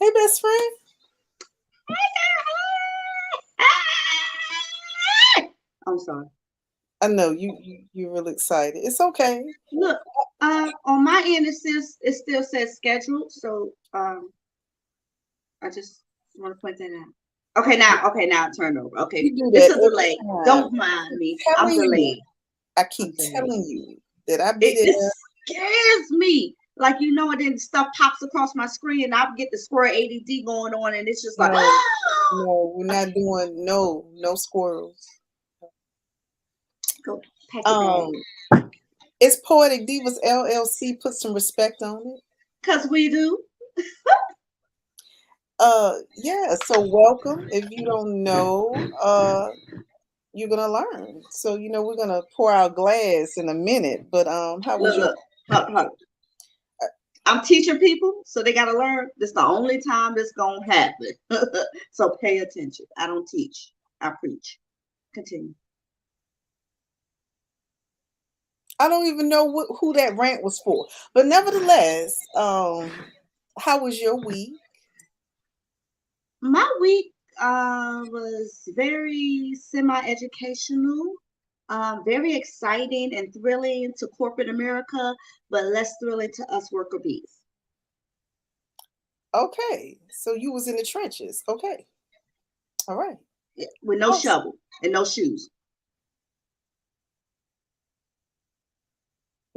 Hey, best friend. I'm sorry. I know you're really excited. It's okay. Look, on my end it still says scheduled, so I just want to point that out. Okay, now turn over. Okay, You do it's that a delay. every time. Don't mind me. I'm Telling you. delayed. I I'm keep delayed. telling you that I be It there. scares me. Like and then stuff pops across my screen, and I get the square ADD going on, and it's just like, No, oh! no, we're not doing no squirrels. Go pack your bag. Um, it's Poetic Divas LLC. Put some respect on it. Cause we do. Yeah. So welcome. If you don't know, you're gonna learn. So we're gonna pour our glass in a minute. But how was your? Look, hold. I'm teaching people, so they gotta learn. This the only time this gonna happen. So pay attention. I don't teach. I preach. Continue. I don't even know who that rant was for. But nevertheless, how was your week? My week was very semi-educational, very exciting and thrilling to corporate America, but less thrilling to us worker bees. Okay, so you was in the trenches. Okay, all right. Yeah, with no Oh, shovel and no shoes.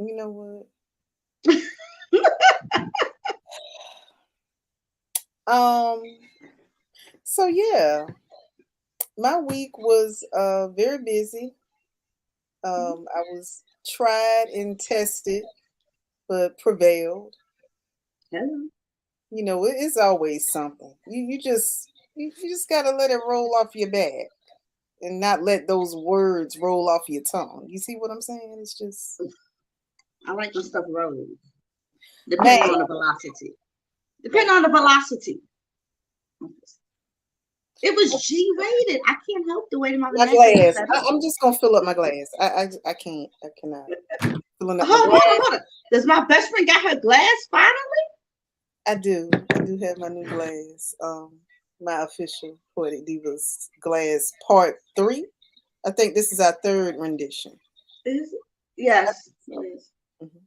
you know what? Um. So yeah, my week was very busy. I was tried and tested, but prevailed. Hello. It's always something. You just gotta let it roll off your back and not let those words roll off your tongue. You see what I'm saying? It's just I like when stuff rolls, man. depending on the velocity. Depending on the velocity. It was G-rated. I can't help the way my My vernacular is glass. set up. I'm just gonna fill up my glass. I can't. I cannot. Filling up my Hold on, glass. hold on. Does my best friend got her glass finally? I do. I do have my new glass. My official Poetic Divas glass part 3. I think this is our third rendition. Is it? Yes. It is. Mhm.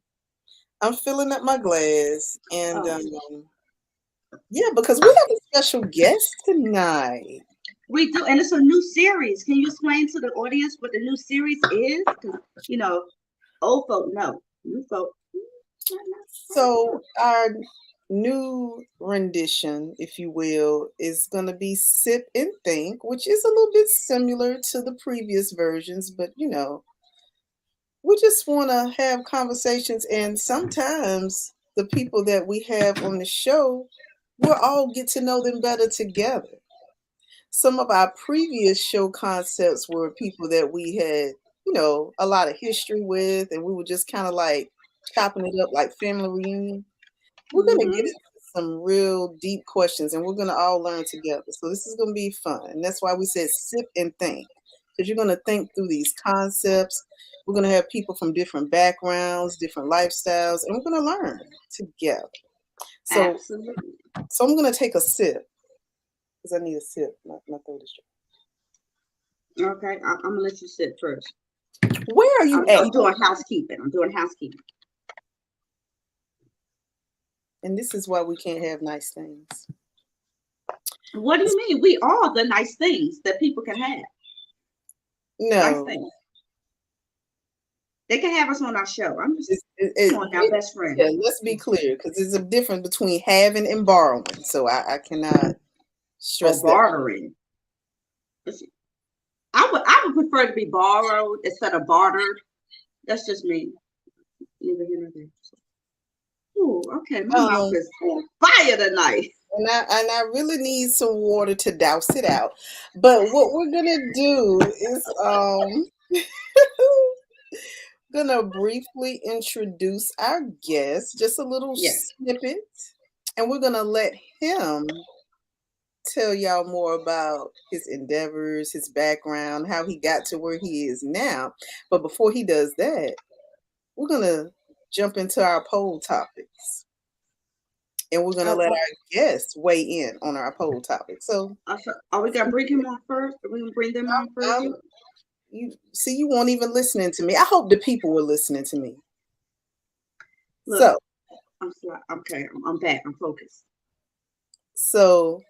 I'm filling up my glass, and Oh, yeah, because we have a special guest tonight. we do, and it's a new series. Can you explain to the audience what the new series is? Because you know, old folk know, new folk. So our new rendition, if you will, is going to be Sip and Think, which is a little bit similar to the previous versions, but we just want to have conversations, and sometimes the people that we have on the show, we'll all get to know them better together. Some of our previous show concepts were people that we had, a lot of history with, and we were just kind of like chopping it up like family reunion. We're going to get Mm-hmm. into some real deep questions, and we're going to all learn together. So this is going to be fun. And that's why we said sip and think, because you're going to think through these concepts. We're going to have people from different backgrounds, different lifestyles, and we're going to learn together. So, Absolutely. so I'm going to take a sip because I need a sip. My throat is Okay, I'm gonna let you sit first. dry. Where are you at? I'm doing housekeeping. I'm doing housekeeping. And this is why we can't have nice things. What do you mean? We are the nice things that people can have. Nice No, things. They can have us on our show. I'm just it's, it, come on now, it, best friend. yeah. Let's be clear, because there's a difference between having and borrowing. So I cannot Or stress that. bartering. I would prefer to be borrowed instead of bartered. That's just me. Neither here nor there. Ooh, okay. My mouth Um, is on fire tonight. and I really need some water to douse it out. But what we're gonna do is gonna briefly introduce our guest, just a little Yeah, snippet, and we're gonna let him tell y'all more about his endeavors, his background, how he got to where he is now. But before he does that, we're gonna jump into our poll topics. and we're gonna Uh, let uh, our guests weigh in on our poll topic. So, are we gonna bring him on first? Are we gonna bring them on first? um, you see, you weren't even listening to me. I hope the people were listening to me. Look, So, okay. I'm back. I'm focused. so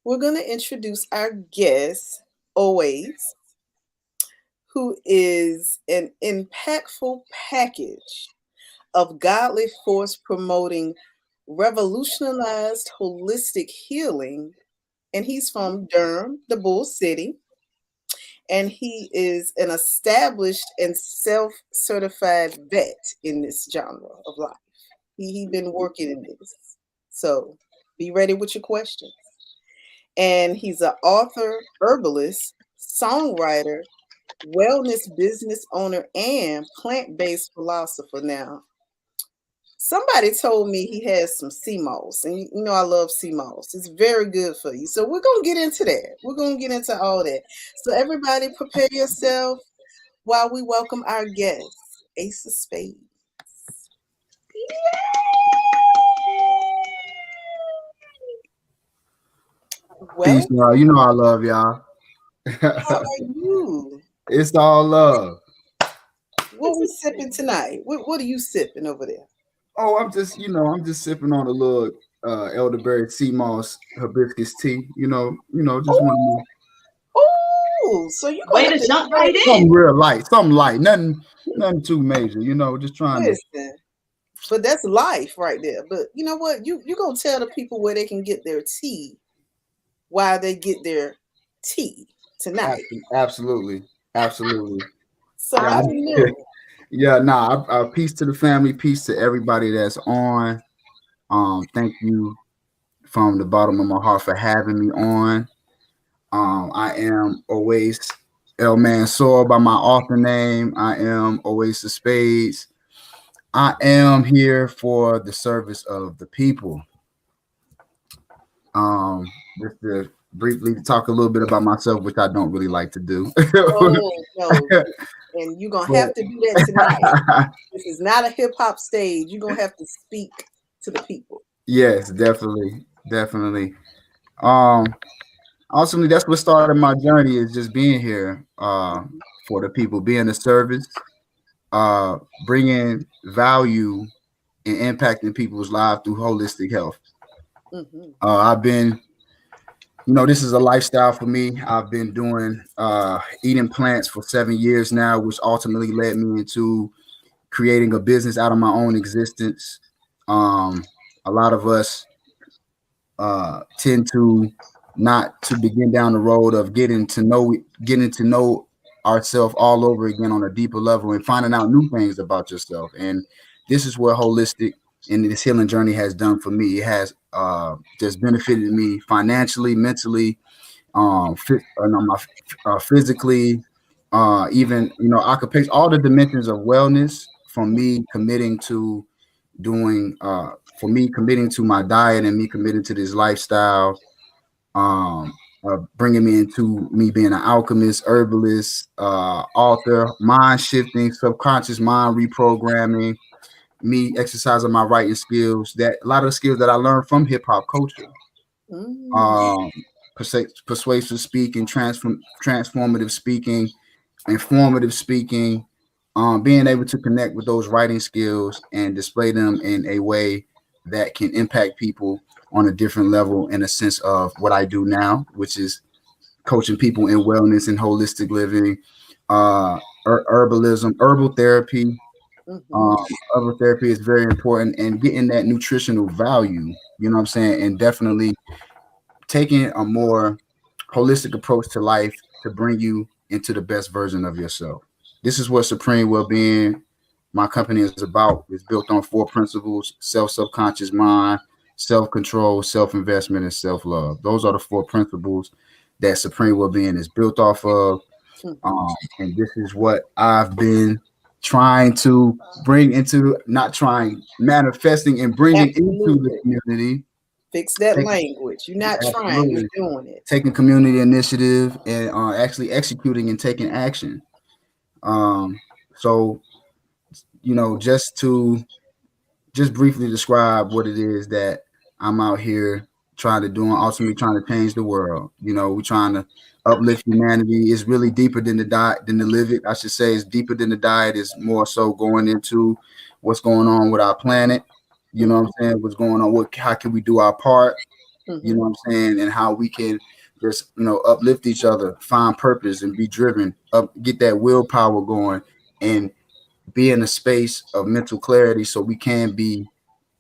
we're gonna introduce our guest, always, who is an impactful package of godly force promoting revolutionized holistic healing. And he's from Durham, the Bull City. And he is an established and self-certified vet in this genre of life. He been working in this. So be ready with your questions. And he's an author, herbalist, songwriter, wellness business owner, and plant-based philosopher. Now, somebody told me he has some sea moss, and you know I love sea moss. It's very good for you. So we're gonna get into that. We're gonna get into all that. So everybody, prepare yourself while we welcome our guest, Ace of Spades. Peace, Well, y'all. You know I love y'all. how are you? It's all love. What we sipping tonight? What are you sipping over there? Oh, I'm just sipping on a little elderberry sea moss hibiscus tea. Just one of Oh, oh, so you're gonna Way have to to jump try right it. something in. real light, something light, nothing too major. Just trying to. Listen, but that's life right there. But you know what? You gonna tell the people where they can get their tea while they get their tea tonight. Absolutely, absolutely. So Yeah, let me know. yeah. Nah. Peace to the family. Peace to everybody that's on. Thank you from the bottom of my heart for having me on. I am always El Mansour by my author name. I am Oasis Spades. I am here for the service of the people. Just to briefly talk a little bit about myself, which I don't really like to do. Oh no, and you're gonna But have to do that tonight. This is not a hip hop stage. You're gonna have to speak to the people. yes, definitely, definitely. Um, Ultimately, that's what started my journey is just being here Mhm, for the people, being a service, bringing value and impacting people's lives through holistic health. mhm, I've been, this is a lifestyle for me. I've been doing eating plants for 7 years now, which ultimately led me into creating a business out of my own existence. A lot of us tend to not to begin down the road of getting to know ourselves all over again on a deeper level and finding out new things about yourself. And this is what holistic and this healing journey has done for me. It has just benefited me financially, mentally, physically, even occupation, all the dimensions of wellness. From me committing to doing for me committing to my diet and me committing to this lifestyle, bringing me into me being an alchemist, herbalist, author, mind shifting, subconscious mind reprogramming, me exercising my writing skills, that a lot of the skills that I learned from hip hop culture, mm, um, persuasive speaking, transformative speaking, informative speaking, being able to connect with those writing skills and display them in a way that can impact people on a different level in a sense of what I do now, which is coaching people in wellness and holistic living, herbalism, herbal therapy. mhm, Herbal therapy is very important and getting that nutritional value, you know what I'm saying? And definitely taking a more holistic approach to life to bring you into the best version of yourself. This is what Supreme Wellbeing, my company, is about. It's built on 4 principles: subconscious mind, self-control, self-investment, and self-love. Those are the 4 principles that Supreme Wellbeing is built off of. mhm. And this is what I've been trying to bring into, not trying, manifesting and bringing into the Absolutely. community. Fix that language. You're not trying, you're Absolutely. doing it. Taking community initiative and actually executing and taking action. So, just to just briefly describe what it is that I'm out here trying to do and ultimately trying to change the world. We're trying to uplift humanity. It's really deeper than the diet, than the live it. I should say it's deeper than the diet. It's more so going into what's going on with our planet. You know what I'm saying? What's going on? How can we do our part? You know what I'm saying? And how we can just, uplift each other, find purpose and be driven, get that willpower going and be in a space of mental clarity so we can be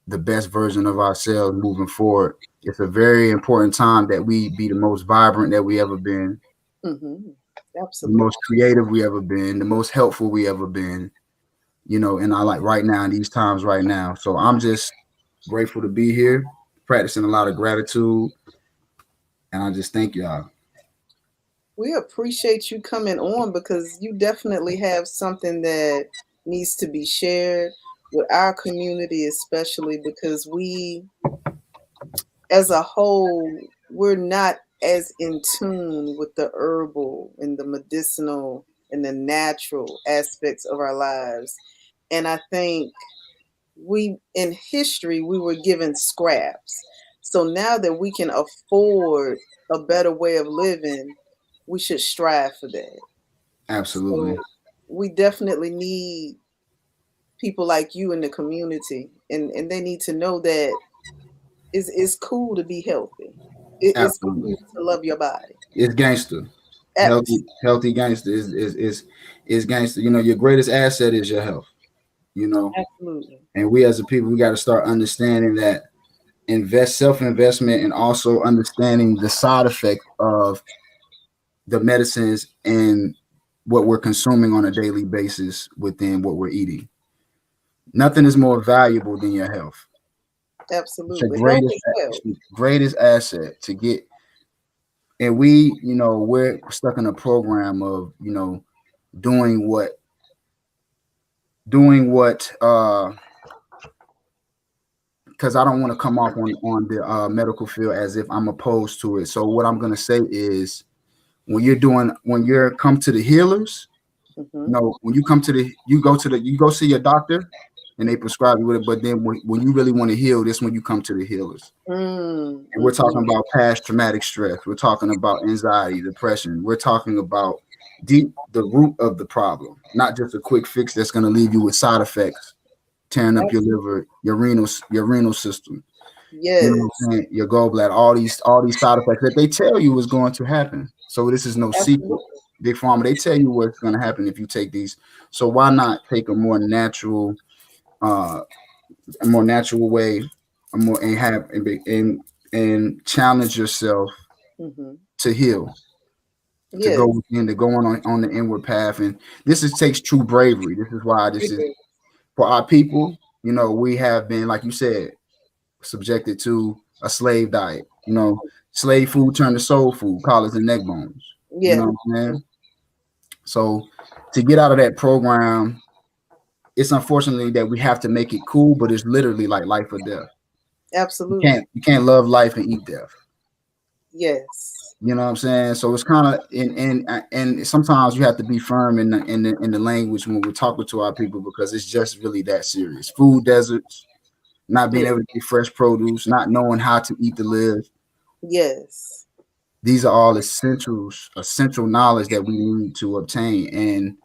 the best version of ourselves moving forward. It's a very important time that we be the most vibrant that we ever been, the Absolutely. most creative we ever been, the most helpful we ever been, and I like right now in these times right now. So I'm just grateful to be here, practicing a lot of gratitude. And I just thank y'all. We appreciate you coming on because you definitely have something that needs to be shared with our community, especially because we, as a whole, we're not as in tune with the herbal and the medicinal and the natural aspects of our lives. And I think we, in history, we were given scraps. So now that we can afford a better way of living, we should strive for that. Absolutely. So we definitely need people like you in the community, and they need to know that it's cool to be healthy. It's cool Absolutely. to love your body. It's gangster. Abs- Healthy gangster is gangster. Your greatest asset is your health, you know. Absolutely. And we as a people, we got to start understanding that self-investment and also understanding the side effect of the medicines and what we're consuming on a daily basis within what we're eating. Nothing is more valuable than your health. It's your Absolutely. Health greatest is wealth. greatest asset to get. And we're stuck in a program of, doing what doing what because I don't want to come off on the medical field as if I'm opposed to it. So what I'm gonna say is when you're come to the healers, Hmm. when you go see your doctor and they prescribe you with it, but then when you really want to heal, this when you come to the healers. And we're talking Mm-hmm. about past traumatic stress. We're talking about anxiety, depression. We're talking about the root of the problem, not just a quick fix that's going to leave you with side effects, tearing up your liver, your renal system. You know what Yes. I'm saying? Your gallbladder, all these side effects that they tell you is going to happen. So this is no secret. Absolutely. Big Pharma, they tell you what's going to happen if you take these. So why not take uh, a more natural way, a more and have and challenge yourself Hmm. to heal, to go Yes. within, to go on the inward path. And takes true bravery. This is why this It is is. for our people. We have been, like you said, subjected to a slave diet. Slave food turned to soul food, collars and neck bones. You Yeah. know what I'm saying? So to get out of that program, it's unfortunately that we have to make it cool, but it's literally like life or death. Absolutely. You can't love life and eat death. Yes. You know what I'm saying? So it's kind of and sometimes you have to be firm in the language when we're talking to our people because it's just really that serious. Food deserts, not being Yeah. able to get fresh produce, not knowing how to eat to live. Yes. These are all essential knowledge that we need to obtain. And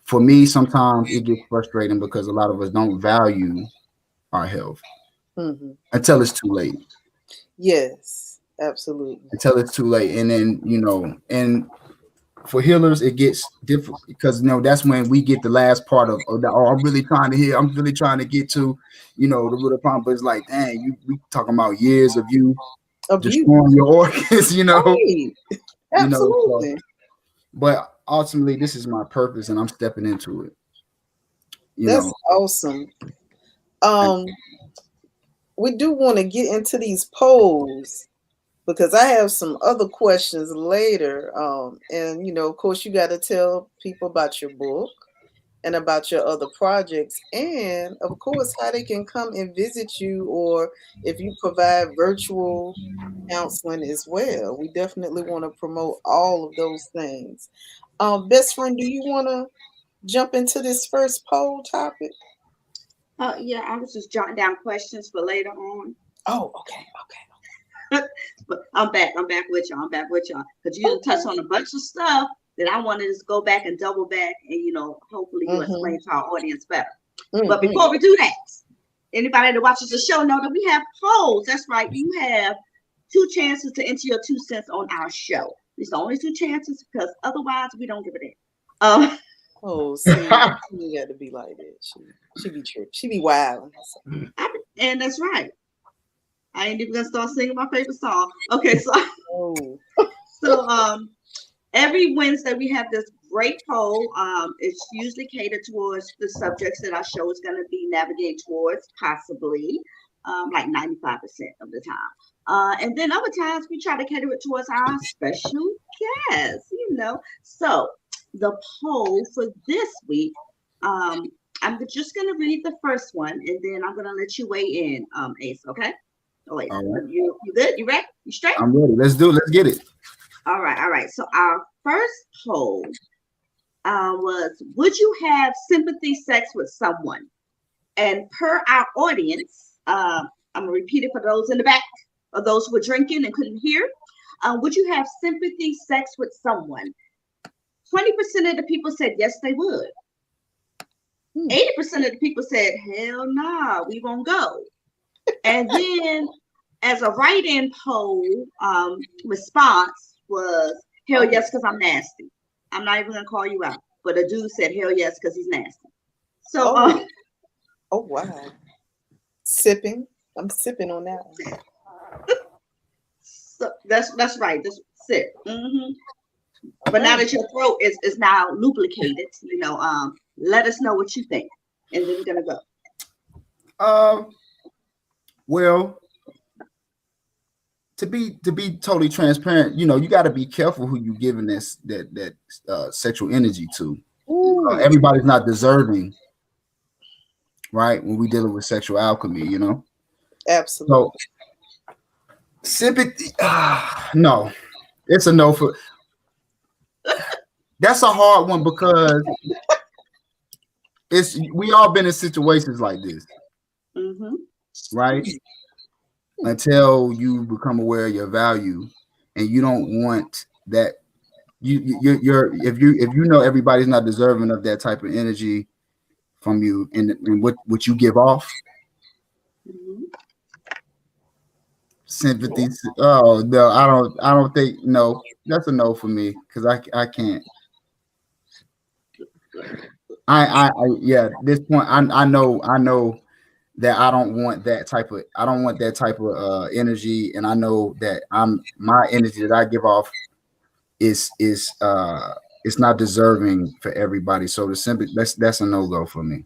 for me, sometimes it gets frustrating because a lot of us don't value our health Hmm. until it's too late. Yes. Absolutely. Until it's too late. And then, and for healers, it gets difficult because that's when we get the last part of that. Oh, I'm really trying to heal. I'm really trying to get to, the root of the problem. But it's like, dang, we talking about years of you Abuse. destroying your organs, Right. So, Absolutely. but ultimately, this is my purpose, and I'm stepping into it. You That's know, awesome. Um, we do want to get into these polls because I have some other questions later. And of course, you got to tell people about your book and about your other projects, and of course, how they can come and visit you, or if you provide virtual counseling as well. We definitely want to promote all of those things. Best friend, do you want to jump into this first poll topic? Yeah, I was just jotting down questions for later on. Oh, okay. But I'm back. I'm back with y'all. I'm back with y'all because you touched on a bunch of stuff that I wanted to go back and double back, and hopefully you explain to our audience better. But before we do that, anybody that watches the show know that we have polls. That's right. You have 2 chances to enter your 2 cents on our show. These are only 2 chances because otherwise we don't give it in. Oh, see, you got to be like that. She be true. She be wild. And that's right. I ain't even gonna start singing my favorite song. Okay, so every Wednesday we have this great poll. It's usually catered towards the subjects that our show is gonna be navigating towards, possibly, like 95% of the time. And then other times we try to cater it towards our special guests. So the poll for this week, I'm just gonna read the first one, and then I'm gonna let you weigh in, Ace. Okay. Oh, wait, right. You good? You ready? You straight? I'm ready. Let's do it. Let's get it. All right. So our first poll was, would you have sympathy sex with someone? And per our audience, I'm going to repeat it for those in the back, or those who were drinking and couldn't hear. Would you have sympathy sex with someone? 20% of the people said yes, they would. 80% of the people said, hell nah, we won't go. And then, as a write-in poll, response was, hell yes, because I'm nasty. I'm not even going to call you out. But a dude said, hell yes, because he's nasty. So, oh, wow. Sipping. I'm sipping on that one. So that's right. Just sip. But now that your throat is now lubricated, let us know what you think. And then we're going to go. Well, to be totally transparent, you got to be careful who you giving that sexual energy to. Everybody's not deserving, right? When we dealing with sexual alchemy, Absolutely. So, sympathy, no, it's a no for. That's a hard one because we all been in situations like this. Right? Until you become aware of your value, and you don't want that. If you know everybody's not deserving of that type of energy from you, and what you give off. Sympathy. Oh no, I don't think no. That's a no for me because I can't. Yeah. At this point, I know that I don't want that type of energy, and I know that my energy that I give off is it's not deserving for everybody. So that's a no-go for me.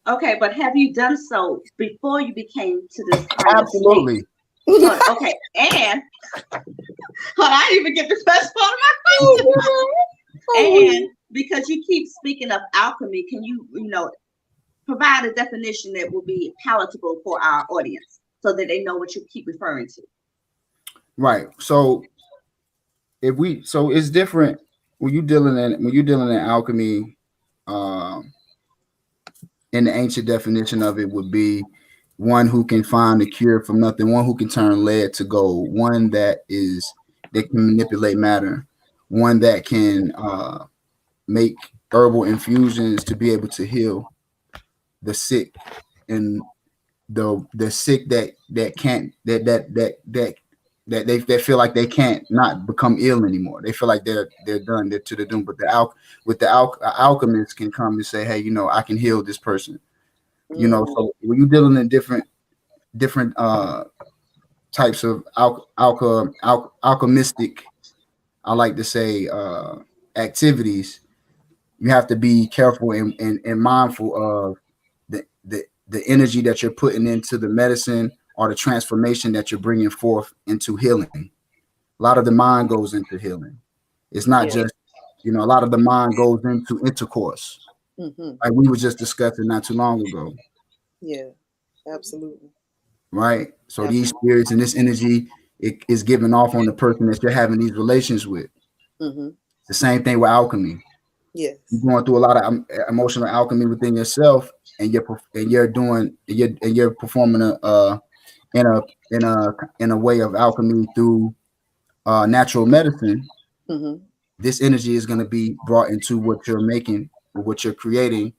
Okay, but have you done so before you became to this kind Absolutely. Okay, and I didn't even get the best part of my question. And because you keep speaking of alchemy, can you provide a definition that will be palatable for our audience so that they know what you keep referring to? Right. So it's different when you're dealing in alchemy. In the ancient definition of it would be one who can find a cure from nothing, one who can turn lead to gold, one that can manipulate matter, one that can make herbal infusions to be able to heal the sick, and the sick that can't that they feel like they can't not become ill anymore. They feel like they're done, they're to the doom. But the alchemist can come and say, hey, I can heal this person. So when you're dealing in different types of alchemistic, I like to say, activities, you have to be careful and mindful of the energy that you're putting into the medicine, or the transformation that you're bringing forth into healing. A lot of the mind goes into healing. It's not just, a lot of the mind goes into intercourse. Like we were just discussing not too long ago. Yeah, absolutely. Right. So these spirits and this energy, it is given off on the person that you're having these relations with. The same thing with alchemy. Yes. You're going through a lot of emotional alchemy within yourself, and you're performing in a in a way of alchemy through natural medicine. Mm-hmm. This energy is going to be brought into what you're making, or what you're creating,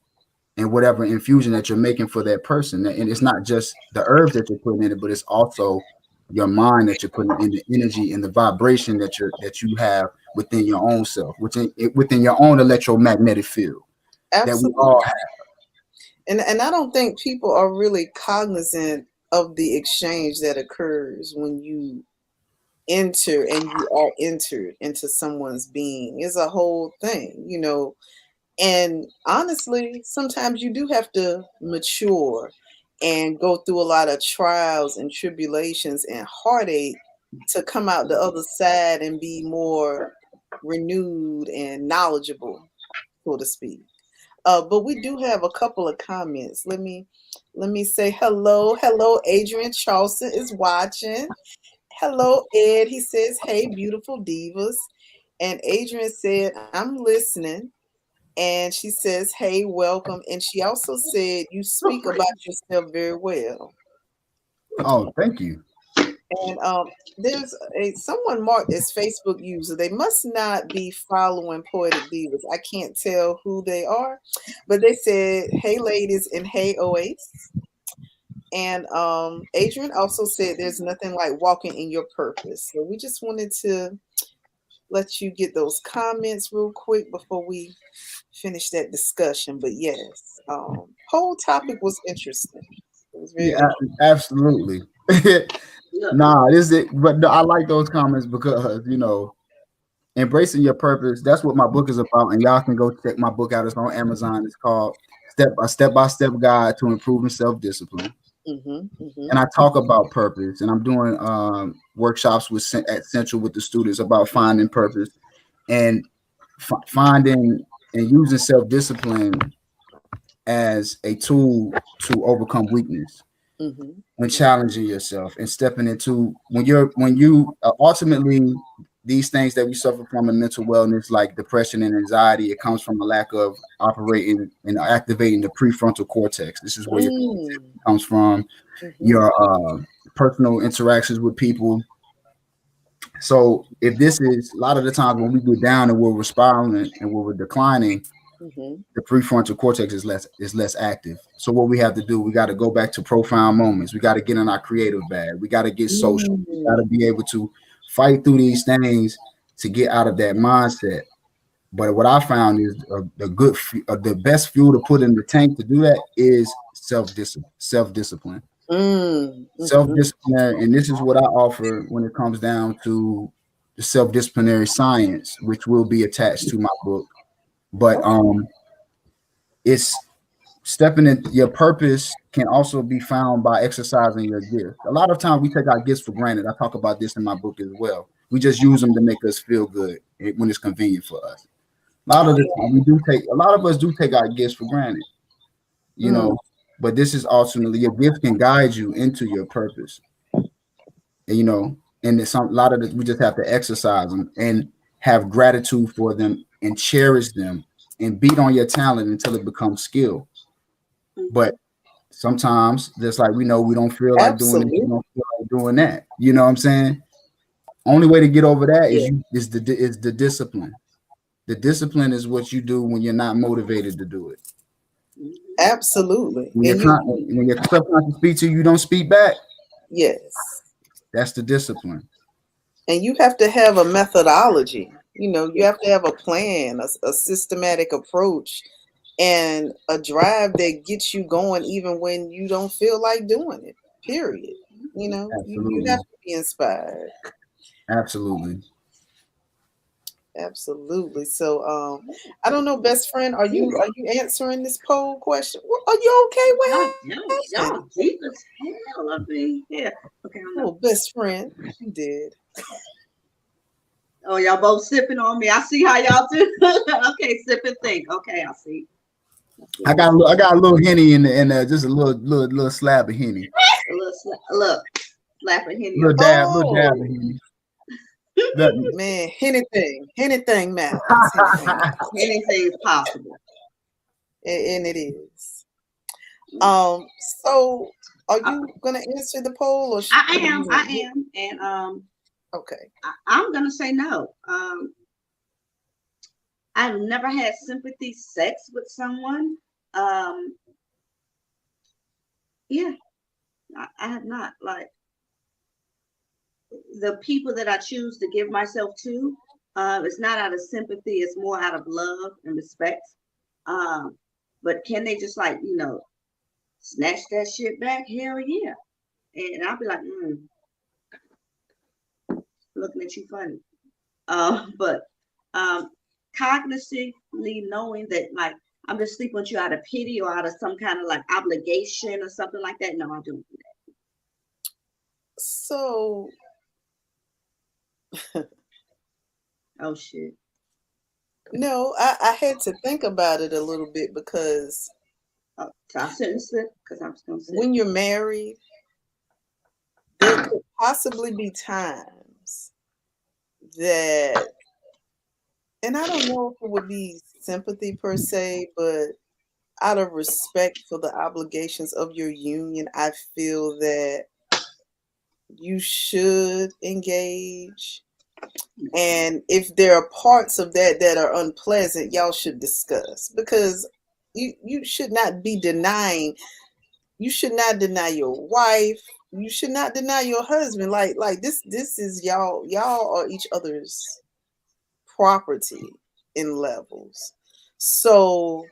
and whatever infusion that you're making for that person. And it's not just the herbs that you're putting in it, but it's also your mind that you're putting in, the energy and the vibration that you have within your own self, within your own electromagnetic field that we Absolutely. all have. And I don't think people are really cognizant of the exchange that occurs when you enter and you are entered into someone's being. Is a whole thing, you know. And honestly, sometimes you do have to mature and go through a lot of trials and tribulations and heartache to come out the other side and be more renewed and knowledgeable, so to speak. But we do have a couple of comments. Let me say hello. Hello, Adrian Charleston is watching. Hello, Ed. He says, "Hey, beautiful divas." And Adrian said, "I'm listening." And she says, "Hey, welcome." And she also said, "You speak about yourself very well." Oh, thank you. And there's someone marked as Facebook user. They must not be following Poetic Divas. I can't tell who they are, but they said, "Hey, ladies," and "Hey, Oasis." And Adrian also said, "There's nothing like walking in your purpose." So we just wanted to let you get those comments real quick before we finish that discussion. But yes, whole topic was interesting. It was very Yeah, interesting. absolutely. Nah, but no, I like those comments because embracing your purpose. That's what my book is about, and y'all can go check my book out. It's on Amazon. It's called Step by Step Guide to Improving Self Discipline. Mm-hmm, mm-hmm. And I talk about purpose, and I'm doing workshops at Central with the students about finding purpose and finding and using self discipline as a tool to overcome weakness Mm-hmm. when challenging yourself and stepping into when you ultimately these things that we suffer from in mental wellness, like depression and anxiety, it comes from a lack of operating and activating the prefrontal cortex. This is where your Mm. comes from, Mm-hmm. your personal interactions with people. So if this is a lot of the times when we get down and we're spiraling and we're declining, Mm-hmm. the prefrontal cortex is less active. So what we have to do, we got to go back to profound moments. We got to get in our creative bag. We got to get social. We got to Mm. be able to fight through these things to get out of that mindset. But what I found is the best fuel to put in the tank to do that is self-discipline. Mm. Mm-hmm. Self-disciplinary, and this is what I offer when it comes down to the self-disciplinary science, which will be attached to my book. But it's stepping in your purpose can also be found by exercising your gift. A lot of times we take our gifts for granted. I talk about this in my book as well. We just use them to make us feel good when it's convenient for us. A lot of the time a lot of us do take our gifts for granted, Mm. but this is ultimately your gift can guide you into your purpose. And, and a lot of it, we just have to exercise them and have gratitude for them and cherish them and beat on your talent until it becomes skill. But sometimes, just like we don't feel like doing this, we Absolutely. don't feel like doing that. You know what I'm saying? Only way to get over that Yeah. is the discipline. The discipline is what you do when you're not motivated to do it. Absolutely. When And you, your subconscious speaks to you, you don't speak back. yes. That's the discipline. And you have to have a methodology. You know, you have to have a plan, a systematic approach, and a drive that gets you going even when you don't feel like doing it. Period. You know, you have Absolutely. to be inspired. Absolutely. Absolutely. So I don't know, best friend, are you answering this poll question? Are you okay? What happened? Y'all deep as hell up in here. Okay, I don't know. Oh, best friend, you did. Oh, y'all both sipping on me. I see how y'all do. Okay, sip and think. Okay, I see. I got a little henny in there, just a little slab of henny. Look, slap of Henny. Little dab of Oh, henny. Man, anything matters. Anything is possible. And it is. So are you gonna answer the poll, or I am, and okay. I'm gonna say no. I've never had sympathy sex with someone. Yeah, I have not. Like, the people that I choose to give myself to, it's not out of sympathy, it's more out of love and respect. But can they just, like, snatch that shit back? Hell yeah. And I'll be like, looking at you funny. But cognitively knowing that, like, I'm just sleeping with you out of pity or out of some kind of like obligation or something like that, no, I don't do that. So oh shit. No, I had to think about it a little bit because so I shouldn't sit because I'm just gonna sit. When you're married, there could possibly be times that, and I don't know if it would be sympathy per se, but out of respect for the obligations of your union, I feel that you should engage. And if there are parts of that that are unpleasant, y'all should discuss, because you should not be denying. You should not deny your wife. You should not deny your husband. Like this is y'all are each other's property in levels. So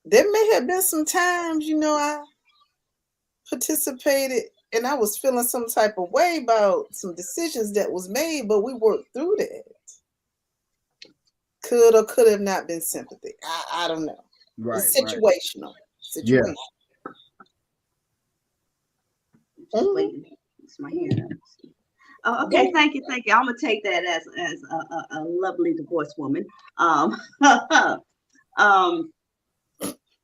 there may have been some times, I participated and I was feeling some type of way about some decisions that was made, but we worked through that. Could or could have not been sympathy. I don't know. Right. It's situational. Yeah. It's my hand. Oh, okay. Thank you. I'm gonna take that as a lovely divorced woman.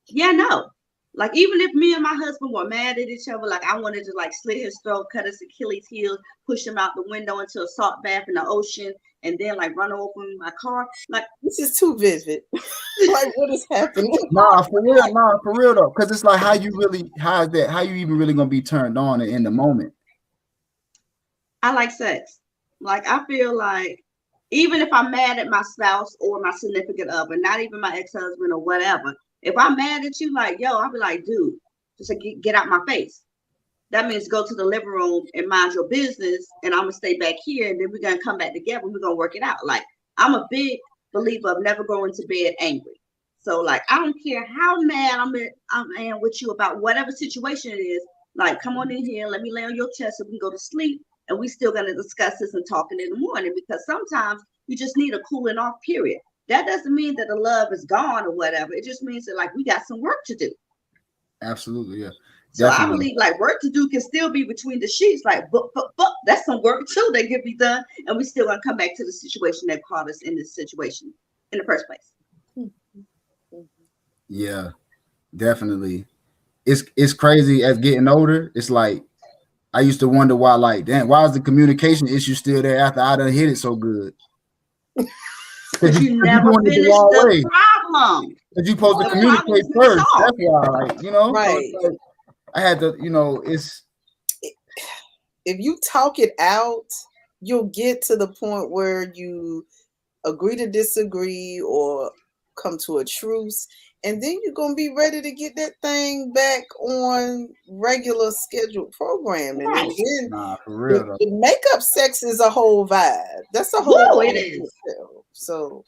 Yeah, no. Like, even if me and my husband were mad at each other, like, I wanted to, like, slit his throat, cut his Achilles heel, push him out the window into a salt bath in the ocean, and then, like, run over in my car. Like, this is too vivid. Like, what is happening? Nah, for real though. Because it's like, how you even really gonna be turned on in the moment? I like sex. Like, I feel like even if I'm mad at my spouse or my significant other, not even my ex-husband or whatever, if I'm mad at you, like, yo, I'll be like, dude, just like, get out my face. That means go to the living room and mind your business, and I'm gonna stay back here, and then we're gonna come back together and we're gonna work it out. Like, I'm a big believer of never going to bed angry. So, like, I don't care how mad I am with you about whatever situation it is. Like, come on in here, let me lay on your chest so we can go to sleep, and we still gonna discuss this and talking in the morning, because sometimes you just need a cooling off period. That doesn't mean that the love is gone or whatever. It just means that, like, we got some work to do. Absolutely, yeah. So definitely. I believe, like, work to do can still be between the sheets. Like, but that's some work too that can be done, and we still gonna come back to the situation that caught us in this situation in the first place. Yeah, definitely. It's crazy as getting older. It's like, I used to wonder why, like, damn, why is the communication issue still there after I done hit it so good? Because you never finished the problem. Because you supposed to communicate first. That's why, like, right. So like, I had to, it's. If you talk it out, you'll get to the point where you agree to disagree or come to a truce, and then you're gonna be ready to get that thing back on regular scheduled programming. Right. And then for real, the makeup sex is a whole vibe. That's a whole it is. So,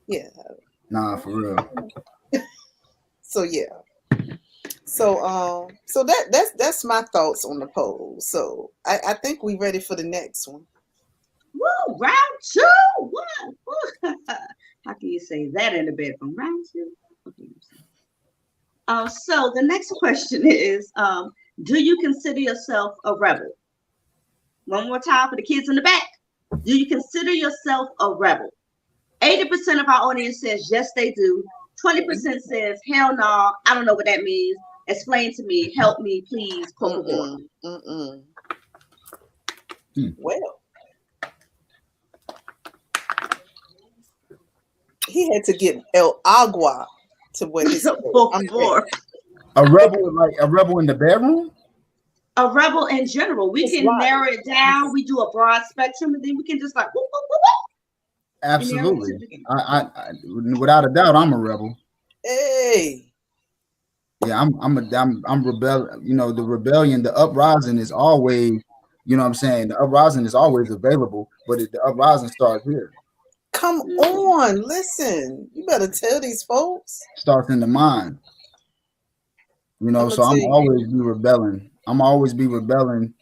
yeah. Nah, for real. So yeah. So that's my thoughts on the poll. So I think we're ready for the next one. Woo, round two. What? How can you say that in the bedroom? Round two. So the next question is, do you consider yourself a rebel? One more time for the kids in the back. Do you consider yourself a rebel? 80% of our audience says yes, they do. 20% says hell no, I don't know what that means. Explain to me, help me, please. Well, he had to get El Agua to wet his coat. I'm Before A rebel, like a rebel in the bedroom. a rebel in general, we It's can like, narrow it down. We do a broad spectrum, and then we can just like whoop, whoop, whoop, whoop, and narrow it to Absolutely. the- I without a doubt, I'm a rebel. hey, Yeah, I'm rebel. You know, the rebellion, the uprising is always, you know what I'm saying? The uprising is always available, but the uprising starts here. come on, listen. You better tell these folks. Starts in the mind. You know, I'm gonna so tell I'm you. always be rebelling. I'm always be rebelling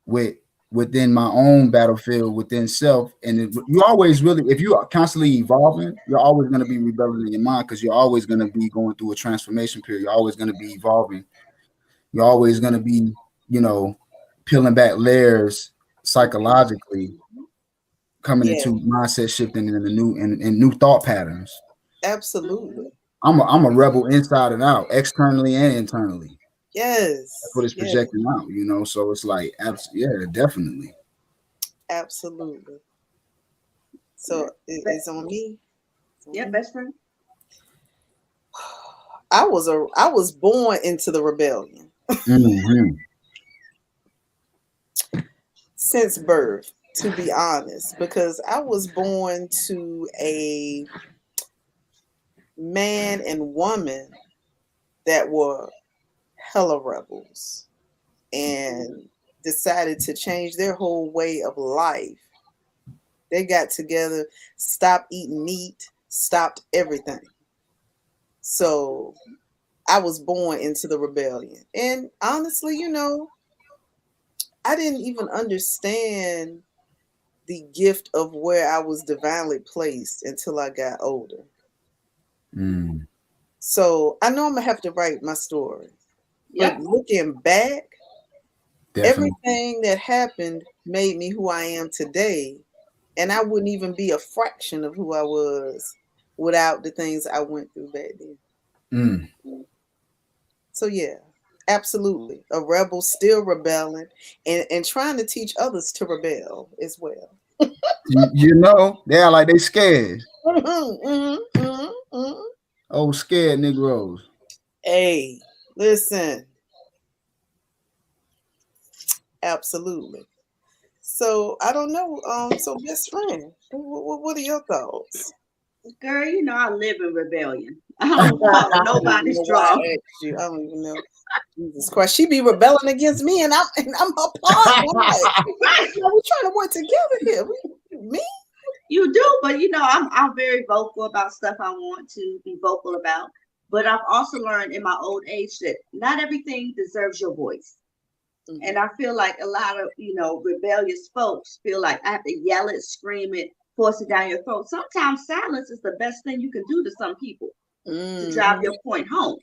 with within my own battlefield within self. And you always really, if you are constantly evolving, you're always going to be rebelling in your mind because you're always going to be going through a transformation period. You're always going to be evolving. You're always going to be, you know, peeling back layers psychologically, coming Yeah, into mindset shifting and the new and new thought patterns. absolutely. I'm a rebel inside and out, externally and internally. That's what Yes, it's yes, projecting out, you know. So it's like, yeah, definitely. absolutely. So it's on me. It's on Yeah, me. best friend. I was born into the rebellion Mm-hmm. since birth, to be honest, because I was born to a man and woman that were hella rebels and decided to change their whole way of life. They got together, stopped eating meat, stopped everything. So I was born into the rebellion. And honestly, I didn't even understand the gift of where I was divinely placed until I got older. Mm, So I know I'm gonna have to write my story. But Yep. looking back, definitely. everything that happened made me who I am today. And I wouldn't even be a fraction of who I was without the things I went through back then. Mm. So yeah, absolutely. A rebel still rebelling and trying to teach others to rebel as well. You know, they're like they scared. Mhm, mhm, mhm, mhm. Oh, scared Negroes. Hey, listen, absolutely. So I don't know. So best friend, what are your thoughts? Girl, you know I live in rebellion. I I don't follow don't even nobody's know why draw. I asked you. I don't even know. Jesus Christ, she be rebelling against me, and I'm her partner. I'm like, Right. we trying to work together here. Me? You do, but you know, I'm very vocal about stuff I want to be vocal about. But I've also learned in my old age that not everything deserves your voice. Mhm. And I feel like a lot of, rebellious folks feel like I have to yell it, scream it, force it down your throat. Sometimes silence is the best thing you can do to some people to drive Mhm. your point home.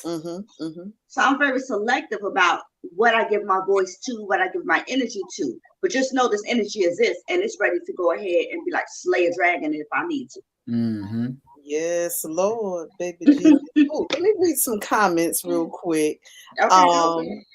Mhm. Mhm. So I'm very selective about what I give my voice to, what I give my energy to. But just know this energy exists and it's ready to go ahead and be like slay a dragon if I need to. Mm-hmm. Yes, Lord, baby Jesus. Oh, let me read some comments real quick. Okay, go. Um,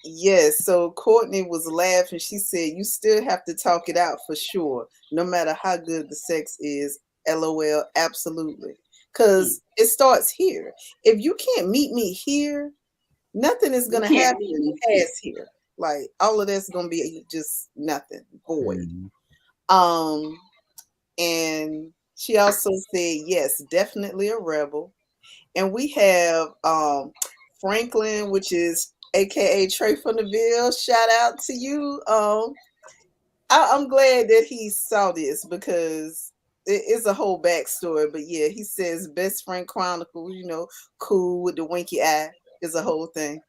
yes, so Courtney was laughing. She said, "You still have to talk it out for sure, no matter how good the sex is." LOL, absolutely. Mm. Because it starts here. If you can't meet me here, nothing is You gonna can't happen meet me. past here. Like all of that's gonna be just nothing, void. Mm-hmm. Um, and she also said, yes, definitely a rebel. And we have Franklin, which is AKA Trey from the Ville. Shout out to you. I'm glad that he saw this because it's a whole backstory. But yeah, he says best friend Chronicles, cool with the winky eye is a whole thing.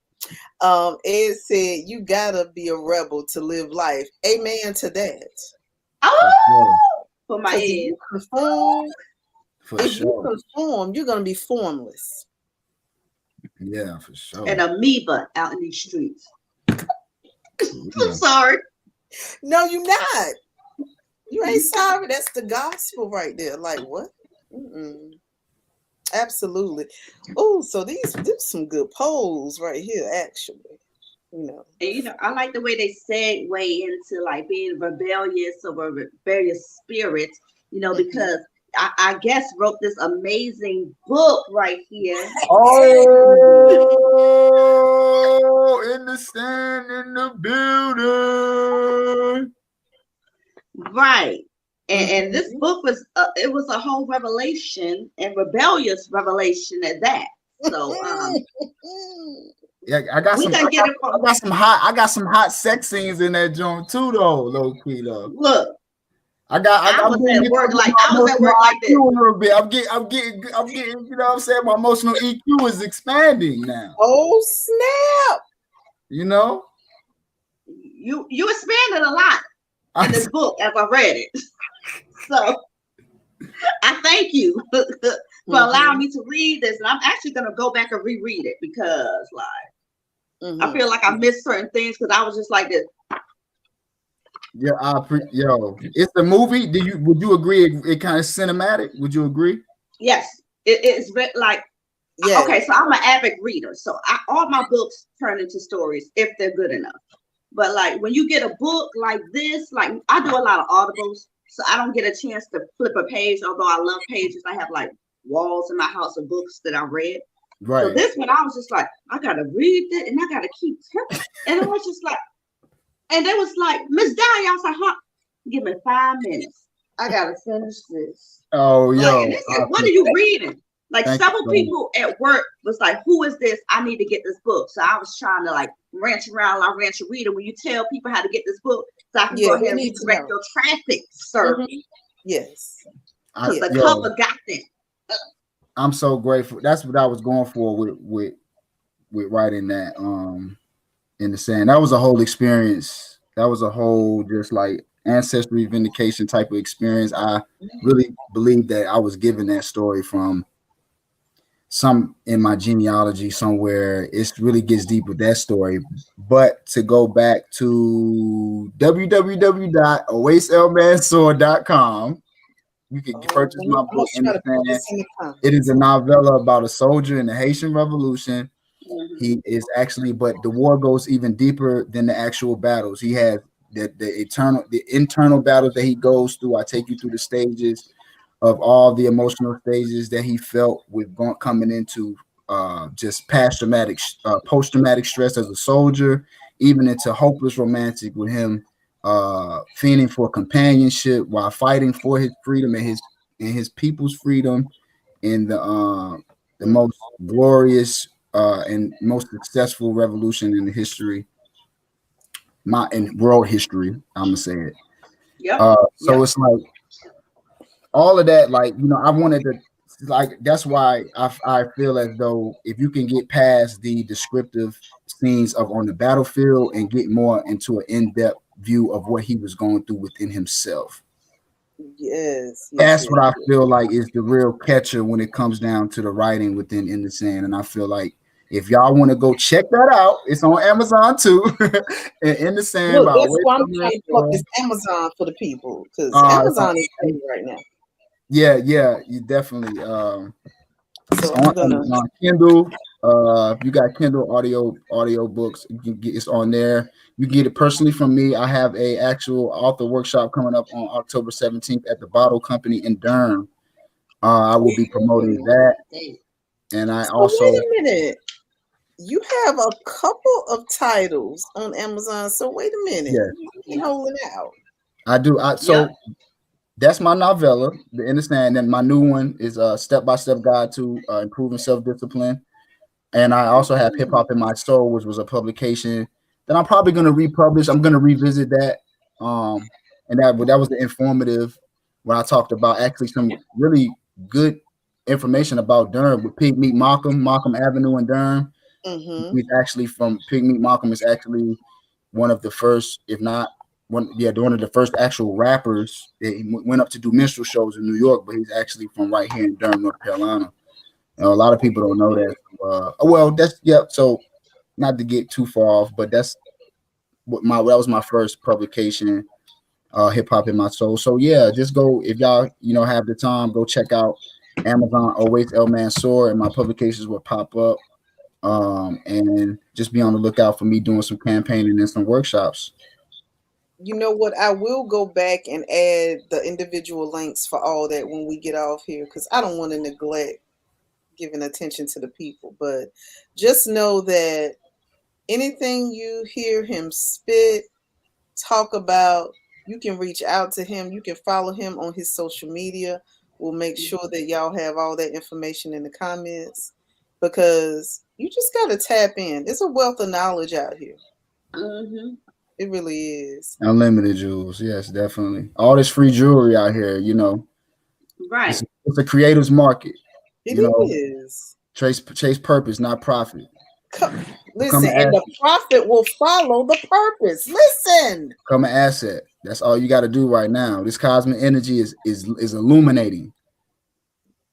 Ed said you gotta be a rebel to live life. Amen to that. For sure. Oh, for my Because if head. you conform, For sure. you're gonna be formless. Yeah, for An sure. amoeba out in these streets. For I'm real. sorry. No, you're not. You ain't sorry. That's the gospel right there. Like what? Mm-mm. Absolutely. Oh, so these some good polls right here, actually. you know. And I like the way they segue into like being rebellious or a rebellious spirit, because I guess wrote this amazing book right here. Oh, in the stand in the building. Right. And this book was it was a whole revelation and rebellious revelation at that. So yeah, I got some hot sex scenes in that joint too, though, low key though. Look, I was at work like this. A little bit. I'm getting, you know what I'm saying? My emotional EQ is expanding now. Oh snap. You expanded a lot in this book as I read it. So I thank you for allowing me to read this. And I'm actually gonna go back and reread it because I feel like I missed certain things because I was just like this. Yeah, it's the movie. Would you agree? It kind of cinematic. Would you agree? Yes, it's like. Yeah. Okay, so I'm an avid reader, so all my books turn into stories if they're good enough. But like when you get a book like this, like I do a lot of audibles, so I don't get a chance to flip a page. Although I love pages, I have like walls in my house of books that I read. Right. So this one, I was just like, I gotta read it and I gotta keep turning, and I was just like. And they was like, Msdaliatwentytwo, I was like, huh? Give me 5 minutes. I gotta finish this. Oh, yo. And they said, what are you reading? Like several people at work was like, who is this? I need to get this book. So I was trying to like ranch around like ranch a reader when you tell people how to get this book so I can go ahead and redirect your traffic, sir. Yes. Because the cover got them. I'm so grateful. That's what I was going for with writing that. In the sand, that was a whole experience. That was a whole just like ancestry vindication type of experience. I really believe that I was given that story from some in my genealogy somewhere. It really gets deep with that story. But to go back to www.oaselmansor.com, you can purchase my book. It is a novella about a soldier in the Haitian Revolution. He is actually, but the war goes even deeper than the actual battles. He has the internal battles that he goes through. I take you through the stages of all the emotional stages that he felt with coming into just post-traumatic stress as a soldier, even into hopeless romantic with him fiending for companionship while fighting for his freedom and his people's freedom in the most glorious and most successful revolution in the history, in world history. I'm gonna say it. Yeah. It's like all of that. Like I wanted to that's why I feel as though if you can get past the descriptive scenes of on the battlefield and get more into an in-depth view of what he was going through within himself. That's what I feel like is the real catcher when it comes down to the writing within In the Sand. And I feel like if y'all want to go check that out, it's on Amazon too. In the Sand. Look, that's why I'm trying to plug this Amazon for the people because Amazon is free right now. Yeah, you definitely. It's on Kindle. You got Kindle audio books. You can get it's on there. You can get it personally from me. I have a actual author workshop coming up on October 17th at the Bottle Company in Durham. I will be promoting that, and I also. Wait a minute. You have a couple of titles on Amazon. So wait a minute. You holding out. I do. That's my novella, The In the Sand. And my new one is a step-by-step guide to improving self-discipline. And I also have Hip Hop in My Soul, which was a publication that I'm probably going to republish. I'm going to revisit that. And that was the informative when I talked about actually some really good information about Durham with Pig Meat Malcolm Avenue in Durham. He's actually from Pig Meat Malcolm is actually one of the first, if not one of the first actual rappers. He went up to do minstrel shows in New York, but he's actually from right here in Durham, North Carolina. A lot of people don't know that. So not to get too far off, but that was my first publication, Hip Hop in My Soul. So just go if y'all have the time, go check out Amazon Always El Mansour, and my publications will pop up. and just be on the lookout for me doing some campaigning and some workshops. You know what? I will go back and add the individual links for all that when we get off here, because I don't want to neglect giving attention to the people. But just know that anything you hear him spit, talk about, you can reach out to him. You can follow him on his social media. We'll make sure that y'all have all that information in the comments, because you just got to tap in. There's a wealth of knowledge out here. Mm-hmm. It really is. Unlimited jewels, yes, definitely. All this free jewelry out here, you know, Right. it's a creator's market. It You know, is. chase purpose, not profit. Listen, and the profit will follow the purpose. Listen. Become an asset. That's all you got to do right now. This cosmic energy is illuminating.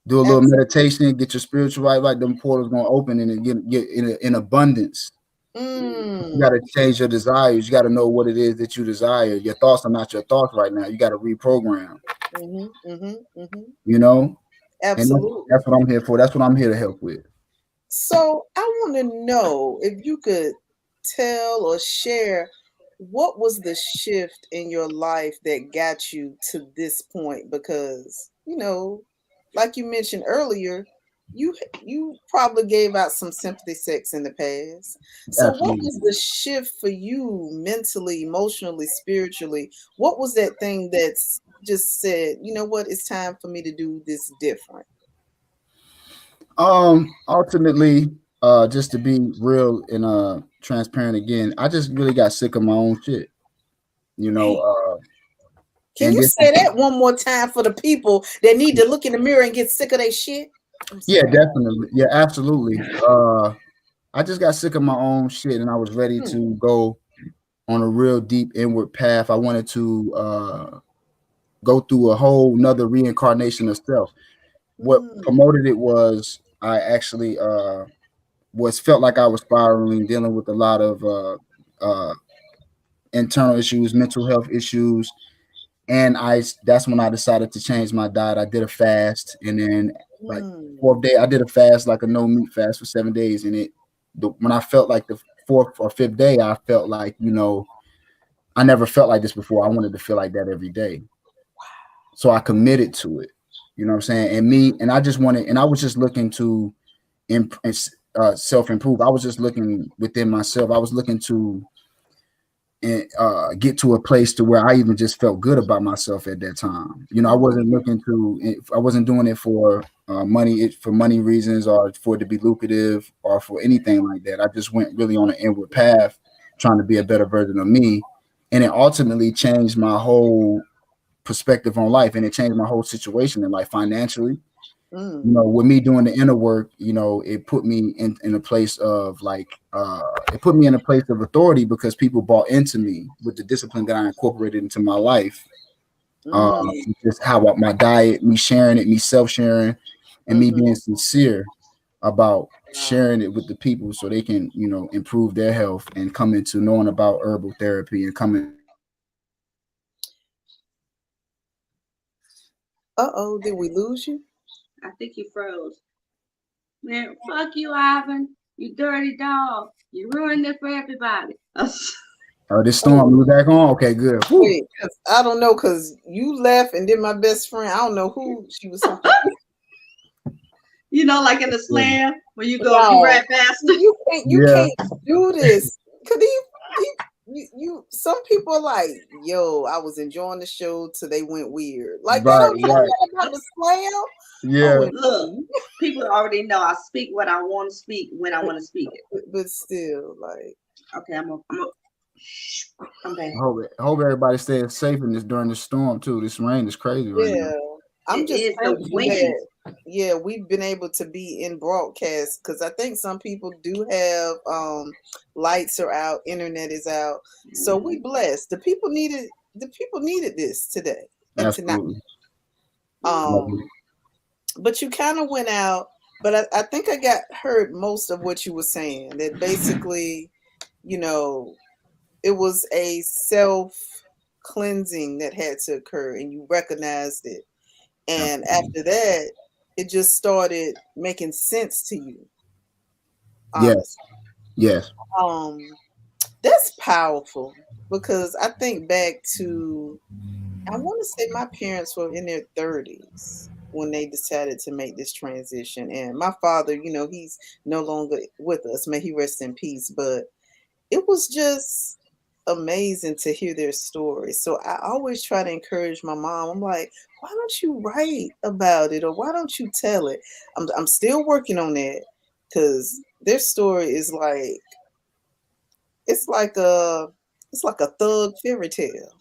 Do a little meditation, get your spiritual right. Like them portals gonna open and get in abundance. You got to change your desires. You got to know what it is that you desire. Your thoughts are not your thoughts right now. You got to reprogram. You know, Absolutely. And that's what I'm here for. That's what I'm here to help with. So I want to know if you could tell or share what was the shift in your life that got you to this point, because you know, like you mentioned earlier, you probably gave out some sympathy sex in the past. So Absolutely. what was the shift for you mentally, emotionally, spiritually? What was that thing that's just said, you know what, it's time for me to do this different? Ultimately, just to be real and transparent again, I just really got sick of my own shit. You know, can you say that one more time for the people that need to look in the mirror and get sick of their shit? Yeah, definitely. Yeah, absolutely. I just got sick of my own shit, and I was ready to go on a real deep inward path. I wanted to go through a whole nother reincarnation of self. What promoted it was I actually felt like I was spiraling, dealing with a lot of internal issues, mental health issues, and that's when I decided to change my diet. I did a fast, and then like fourth day, I did a fast, like a no meat fast for 7 days, and when I felt like the fourth or fifth day, I felt like, you know, I never felt like this before. I wanted to feel like that every day. So I committed to it. You know what I'm saying? And I was just looking to self-improve. I was just looking within myself. I was looking to get to a place to where I even just felt good about myself at that time. You know, I wasn't doing it for money reasons, or for it to be lucrative, or for anything like that. I just went really on an inward path, trying to be a better version of me. And it ultimately changed my whole perspective on life, and it changed my whole situation in life financially. You know, with me doing the inner work, you know, it put me in a place of it put me in a place of authority, because people bought into me with the discipline that I incorporated into my life. Just how my diet, me sharing it, me self-sharing, and me being sincere about sharing it with the people, so they can, you know, improve their health and come into knowing about herbal therapy and coming. Did we lose you? I think you froze. Man, fuck you, Ivan. You dirty dog. You ruined it for everybody. This storm, we back on? Okay, good. Wait, cause I don't know, because you left and then my best friend, I don't know who she was talking to. You know, like in the slam, when you go, you right faster. You can't do this. Could you some people are like, yo, I was enjoying the show till they went weird. Like, they don't know about the slam. Yeah. Look, people already know I speak what I want to speak when I want to speak it. But still, like, okay, I'm back. I hope everybody's staying safe during this storm too. This rain is crazy right now. I'm just thankful that we've been able to be in broadcast, because I think some people do have lights are out, internet is out, so we blessed. The people needed this today and Absolutely. tonight. But you kind of went out, but I think I heard most of what you were saying, that basically, you know, it was a self cleansing that had to occur, and you recognized it. And after that, it just started making sense to you. Yes. honestly. Yes. Um, that's powerful because I think back to, I want to say my parents were in their 30s when they decided to make this transition. And my father, he's no longer with us. May he rest in peace. But it was just amazing to hear their stories. So I always try to encourage my mom. I'm like, why don't you write about it or why don't you tell it? I'm still working on that because their story is like it's like a it's like a thug fairy tale.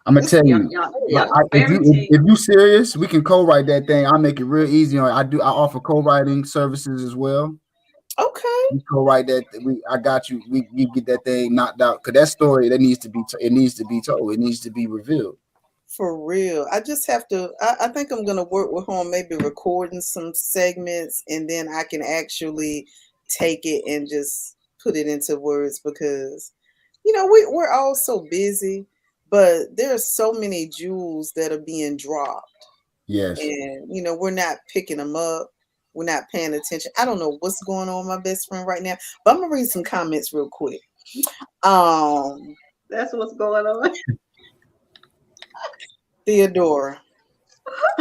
I'm gonna It's tell Y'all, you, y'all, like, y'all if fairy you tale. if you serious, we can co-write that thing. I'll make it real easy. I offer co-writing services as well. okay. We co-write that. I got you. We get that thing knocked out because that story that needs to be it needs to be told. It needs to be revealed. For real. I just have to I think I'm gonna work with her on maybe recording some segments and then I can actually take it and just put it into words because we're all so busy, but there are so many jewels that are being dropped Yes. and we're not picking them up. We're not paying attention. I don't know what's going on with my best friend right now, but I'm gonna read some comments real quick. Um That's what's going on. Theodora.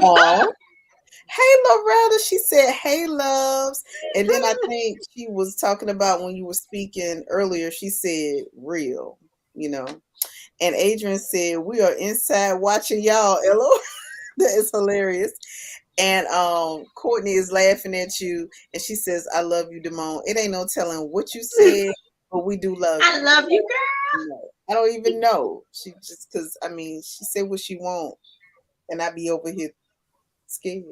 Oh, hey, Loretta. She said, hey, loves. And then I think she was talking about when you were speaking earlier, she said, real, you know. And Adrian said, we are inside watching y'all, Elo. That is hilarious. And Courtney is laughing at you. And she says, I love you, Damone. It ain't no telling what you said, but we do love I you. love you, girl. I don't even know. She just, because, she said what she want. And I be over here scared.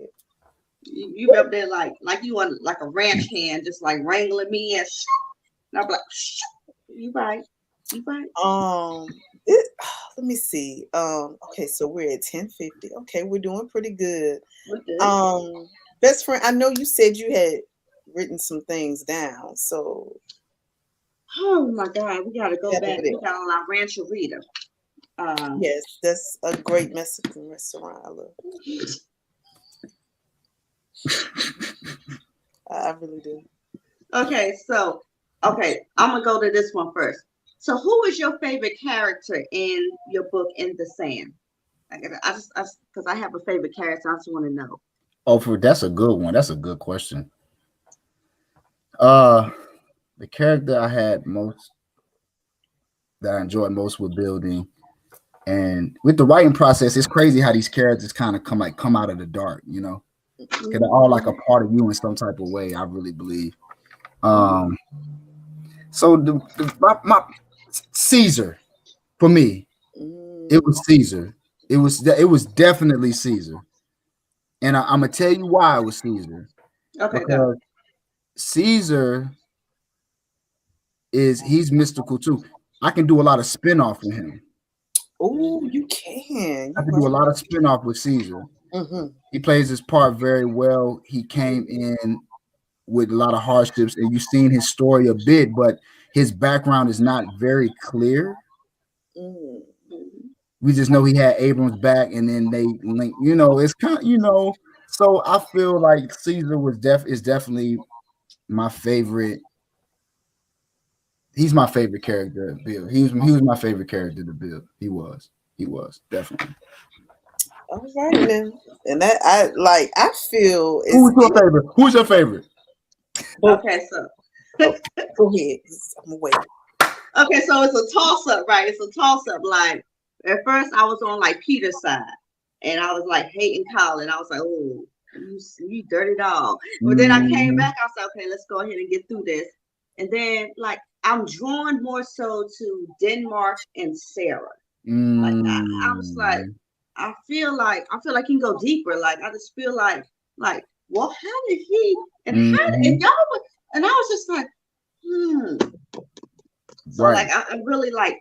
You up there like you want like a ranch hand, just like wrangling me and I'm like, you right, you right. Um, it, let me see. Okay, so we're at 10:50. Okay, we're doing pretty good. We're good. Best friend, I know you said you had written some things down, so Oh my God, we gotta go that back. over We there. got on our rancherita. Yes, that's a great Mexican restaurant. I love it. I really do. Okay, so okay, I'm gonna go to this one first. So, who is your favorite character in your book In the Sand? Because I have a favorite character. I just want to know. Oh, that's a good one. That's a good question. Uh, the character I had most that I enjoyed most with building and with the writing process, it's crazy how these characters kind of come out of the dark, because they're all like a part of you in some type of way. I really believe. Um, so my Caesar for me, it Mm, was Caesar. It was definitely Caesar, and I'm gonna tell you why it was Caesar Okay, go. because Caesar he's mystical too. I can do a lot of spin-off with him. oh, you can. I You can do a right. lot of spin-off with Caesar. Mm-hmm. He plays his part very well. He came in with a lot of hardships, and you've seen his story a bit, but his background is not very clear. Mm. We just know he had Abrams back, and then they link. It's kind of So I feel like Caesar is definitely my favorite. He's my favorite character to build. He was my favorite character to build. He was definitely. All right then. And that I feel Who's is your favorite? Who's your favorite? Okay, so oh, go ahead. I'm waiting. okay, so it's a toss up, right? It's a toss up. Like at first, I was on like Peter's side, and I was like hating Colin. I was like, oh, you dirty dog. But then I came Mm-hmm. back. I was like, okay, let's go ahead and get through this. And then like I'm drawn more so to Denmark and Sarah. Like I was like, Mm-hmm. I feel like you can go deeper. Like I just feel like well, how did he and Mm-hmm. y'all were, and I was just like, So Right. like I really like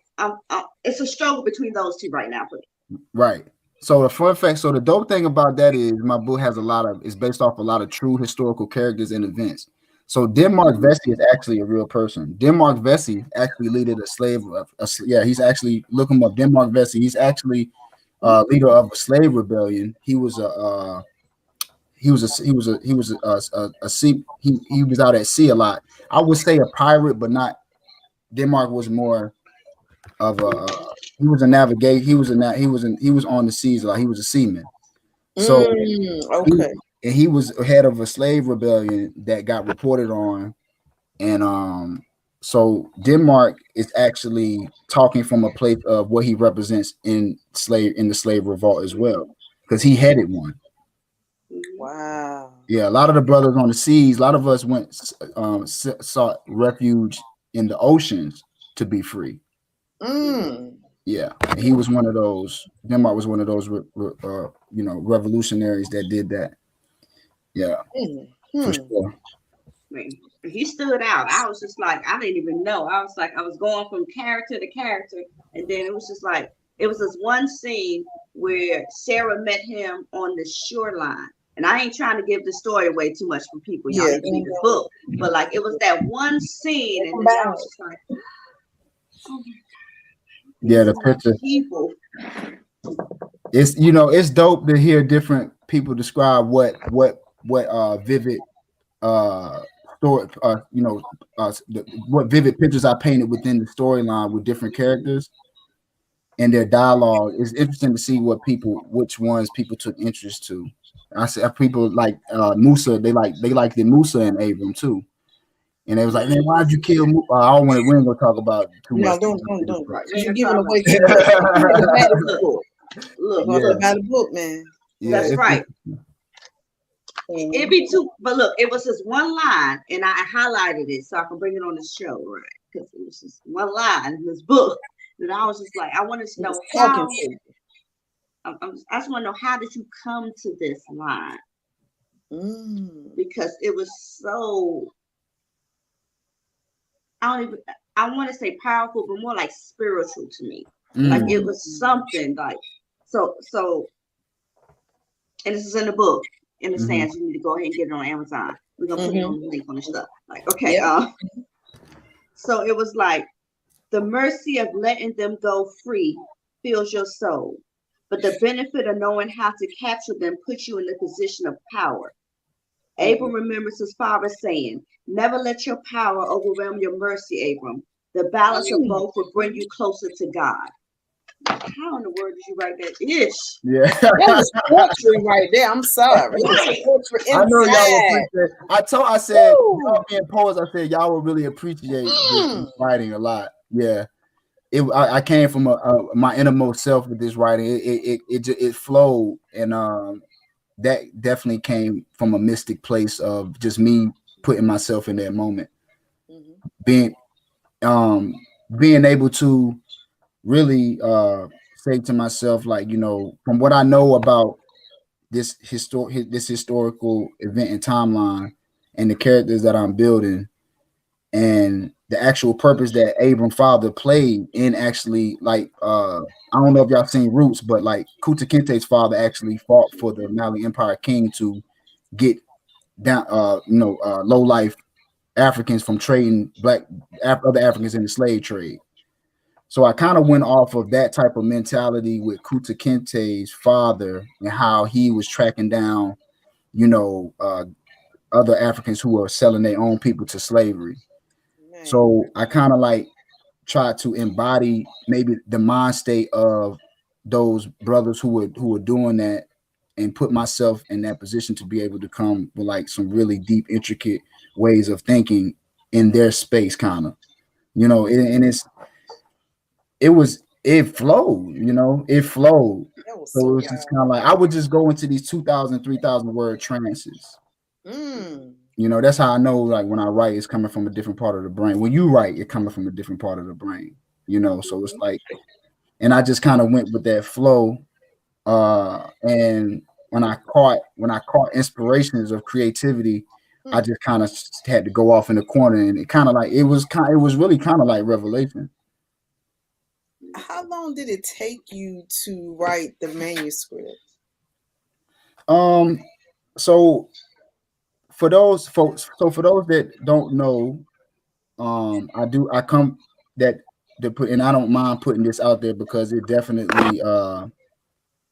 it's a struggle between those two right now for me. Right. So the fun fact, so the dope thing about that is my book has is based off a lot of true historical characters and events. So Denmark Vesey is actually a real person. Denmark Vesey actually leaded a slave. He's actually look him up. Denmark Vesey. He's actually leader of a slave rebellion. he was a sea. He was out at sea a lot. I would say a pirate, but not. Denmark was more of a. He was a navigate. He was on the seas a lot. He was a seaman. So okay. he was head of a slave rebellion that got reported on, and so Denmark is actually talking from a place of what he represents in the slave revolt as well, because he headed one. Wow. Yeah, a lot of the brothers on the seas, a lot of us went sought refuge in the oceans to be free. Yeah, and he was one of those. Denmark was one of those, revolutionaries that did that. Yeah, for sure. He stood out. I was just like, I didn't even know. I was like, I was going from character to character, and then it was just like, it was this one scene where Sarah met him on the shoreline. And I ain't trying to give the story away too much for people. Y'all need to read the book. But like, it was that one scene, and then I was just like, oh my God. Yeah, the picture. People. It's it's dope to hear different people describe what vivid story what vivid pictures I painted within the storyline with different characters and their dialogue. It's interesting to see which ones people took interest to. I said people like Musa. They liked the Musa and Abram too, and they was like, "Man, why'd you kill Musa?" I don't want to. We ain't gonna talk about too much. No, don't. Right. You're giving away too much. Look, about the book, man. Yeah, that's right. It'd be too, but look, it was just one line, and I highlighted it so I can bring it on the show, right? Because it was just one line in this book that I was just like, I wanted to know how. I just want to know, how did you come to this line? Because it was so, I want to say powerful, but more like spiritual to me. Like it was something like, so, and this is in the book, in the sense, you need to go ahead and get it on Amazon. We're going to put it on the link on the stuff. Like, okay. So it was like, the mercy of letting them go free fills your soul. But the benefit of knowing how to capture them puts you in a position of power. Abram remembers his father saying, never let your power overwhelm your mercy, Abram. The balance of both will bring you closer to God. How in the world did you write that? Ish. Yeah. That was poetry right there. I'm sorry. I know y'all will appreciate. I said, y'all being poets, I said y'all will really appreciate this writing a lot. Yeah. I came from my innermost self with this writing. It flowed, and that definitely came from a mystic place of just me putting myself in that moment, being able to really say to myself, like, from what I know about this historical event and timeline, and the characters that I'm building, and the actual purpose that Abram's father played in actually, like, I don't know if y'all seen Roots, but like Kunta Kinte's father actually fought for the Mali Empire king to get down, low life Africans from trading other Africans in the slave trade. So I kind of went off of that type of mentality with Kunta Kinte's father and how he was tracking down, other Africans who were selling their own people to slavery. So I kind of like tried to embody maybe the mind state of those brothers who were doing that, and put myself in that position to be able to come with like some really deep, intricate ways of thinking in their space, kind of, and it flowed, it flowed. So it was just kind of like I would just go into these 2,000, 3,000 word trances. That's how I know, like, when I write, it's coming from a different part of the brain. When you write, it's coming from a different part of the brain, so it's like, and I just kind of went with that flow. And when I caught inspirations of creativity, I just kind of had to go off in the corner, and it was really kind of like revelation. How long did it take you to write the manuscript? So for those folks, that don't know, and I don't mind putting this out there because it definitely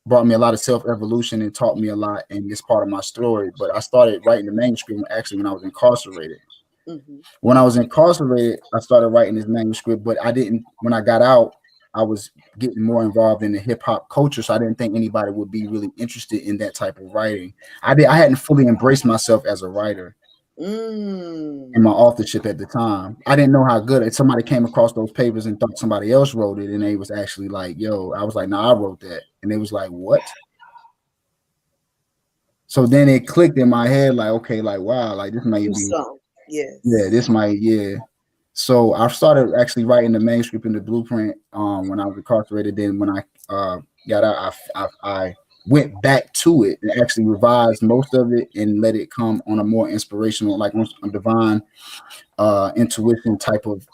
brought me a lot of self-evolution and taught me a lot, and it's part of my story. But I started writing the manuscript actually when I was incarcerated. Mm-hmm. When I was incarcerated, I started writing this manuscript, but I didn't, when I got out, I was getting more involved in the hip hop culture. So I didn't think anybody would be really interested in that type of writing. I hadn't fully embraced myself as a writer in my authorship at the time. I didn't know how good it. Somebody came across those papers and thought somebody else wrote it, and they was actually like, "Yo," I was like, "Nah, I wrote that," and they was like, "What?" So then it clicked in my head, like, okay, like, wow, like this might Do be, some. Yes. yeah, this might, yeah. So I started actually writing the manuscript and the blueprint when I was incarcerated. Then when I got out, I went back to it and actually revised most of it and let it come on a more inspirational, like on divine intuition type of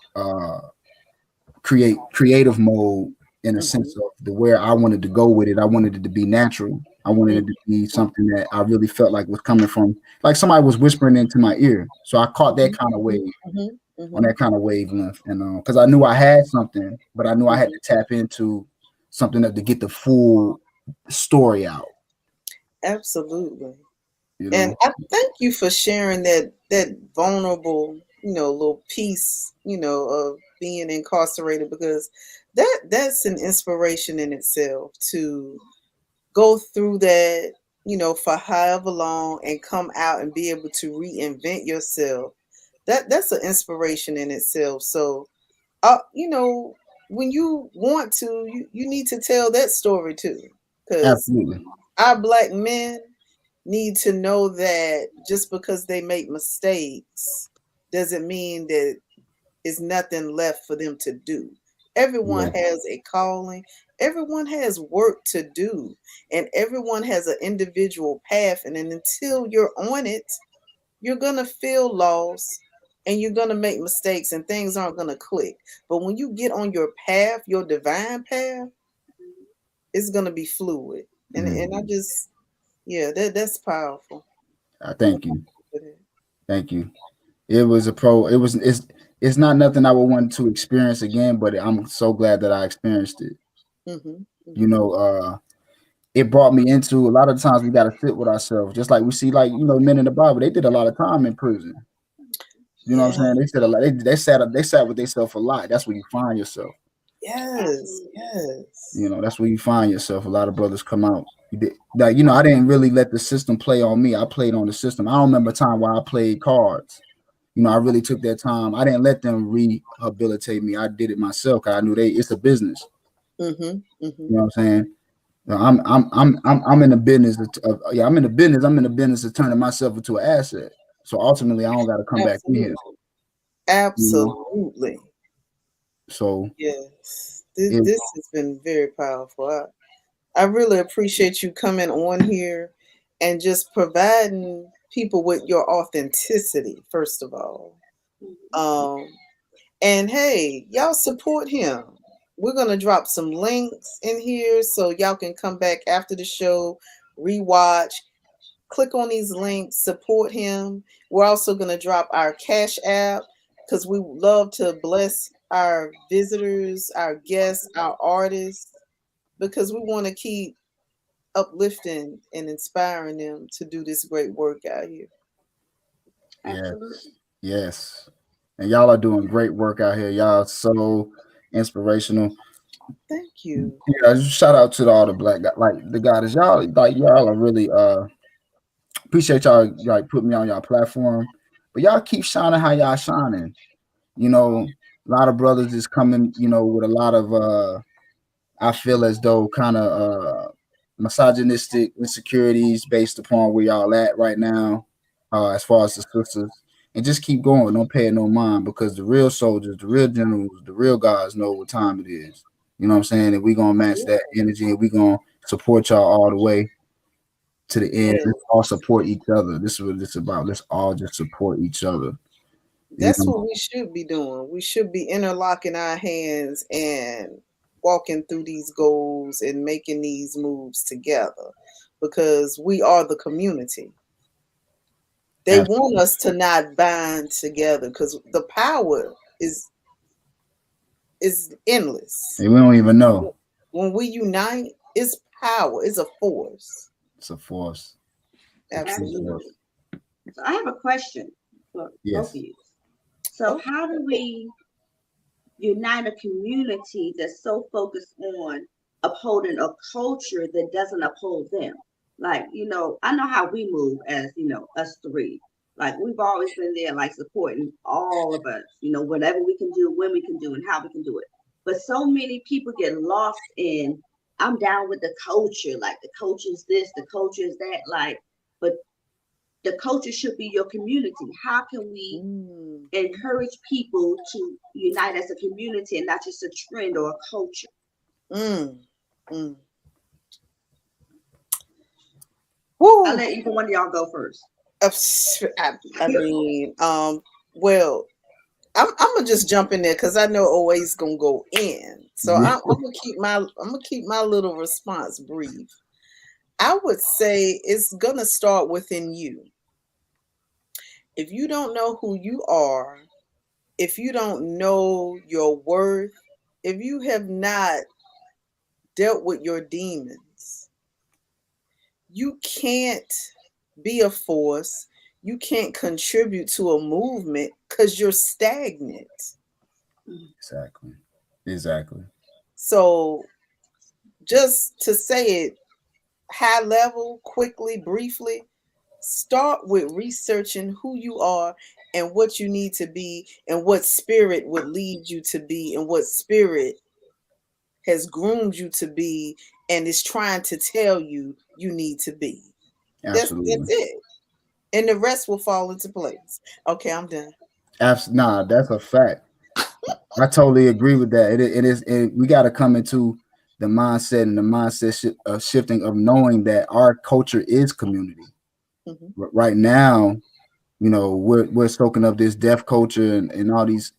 creative mode, in a sense of the where I wanted to go with it. I wanted it to be natural. I wanted it to be something that I really felt like was coming from, like somebody was whispering into my ear. So I caught that kind of wave, on that kind of wavelength, and because I knew I had something, but I knew I had to tap into something to get the full story out. Absolutely. You And know, I thank you for sharing that vulnerable, little piece, of being incarcerated, because that's an inspiration in itself to go through that, for however long and come out and be able to reinvent yourself. That's an inspiration in itself. So, when you want to, you need to tell that story too, because absolutely. our Black men need to know that just because they make mistakes doesn't mean that it's nothing left for them to do. Everyone Yeah. has a calling, everyone has work to do, and everyone has an individual path. And then until you're on it, you're going to feel lost and you're going to make mistakes and things aren't going to click. But when you get on your path, your divine path, it's going to be fluid. And I just, yeah, that's powerful. Thank you. Thank you. It was a pro. It's not nothing I would want to experience again, but I'm so glad that I experienced it. Mm-hmm. You know, it brought me into, a lot of times we got to sit with ourselves, just like we see, like, men in the Bible. They did a lot of time in prison. You know what I'm Yeah. saying? They said a lot. They sat with themselves a lot. That's where you find yourself. Yes. Yes. That's where you find yourself. A lot of brothers come out. I didn't really let the system play on me. I played on the system. I don't remember a time where I played cards. I really took that time. I didn't let them rehabilitate me. I did it myself because I knew it's a business. Mm-hmm. You Mm-hmm. know what I'm saying? I'm in the business I'm in the business. I'm in the business of turning myself into an asset. So ultimately, I don't got to come back Absolutely. in. Absolutely. So Yes. it, This has been very powerful. I really appreciate you coming on here and just providing people with your authenticity, first of all. And hey, y'all support him. We're going to drop some links in here so y'all can come back after the show, rewatch, click on these links, support him. We're also going to drop our Cash App because we love to bless our visitors, our guests, our artists, because we want to keep uplifting and inspiring them to do this great work out here. Absolutely. yes. And y'all are doing great work out here. Y'all so inspirational. Thank you. Yeah, just shout out to all the black guys, like the guys. Y'all are really appreciate y'all like putting me on y'all platform. But y'all keep shining how y'all shining. A lot of brothers is coming, with a lot of I feel as though kind of misogynistic insecurities based upon where y'all at right now, as far as the sisters. And just keep going. Don't pay it no mind, because the real soldiers, the real generals, the real guys know what time it is. You know what I'm saying? And we're gonna match that energy, and we're gonna support y'all all the way to the end. Let's all support each other. This is what it's about. Let's all just support each other. That's what we should be doing. We should be interlocking our hands and walking through these goals and making these moves together, because we are the community. They want us to not bind together because the power is endless. And we don't even know. When we unite, it's power. It's a force. It's a force. Absolutely. So I have a question for both of you. So how do we unite a community that's so focused on upholding a culture that doesn't uphold them? Like, I know how we move as, us three. Like, we've always been there, like, supporting all of us, whatever we can do, when we can do, and how we can do it. But so many people get lost in, I'm down with the culture. Like, the culture is this, the culture is that. Like, but the culture should be your community. How can we encourage people to unite as a community and not just a trend or a culture? I'll let either one of y'all go first. I mean, well, I'm gonna just jump in there because I know always gonna go in. So I'm gonna keep my little response brief. I would say it's gonna start within you. If you don't know who you are, if you don't know your worth, if you have not dealt with your demons, you can't be a force. You can't contribute to a movement because you're stagnant. Exactly. So just to say it high level, quickly, briefly, start with researching who you are and what you need to be and what spirit would lead you to be and what spirit has groomed you to be and is trying to tell you you need to be. That's it. And the rest will fall into place. Okay, I'm done. Nah, that's a fact. I totally agree with that. It is. We got to come into the mindset and the mindset shifting of knowing that our culture is community. Right now, we're soaking up this deaf culture and all these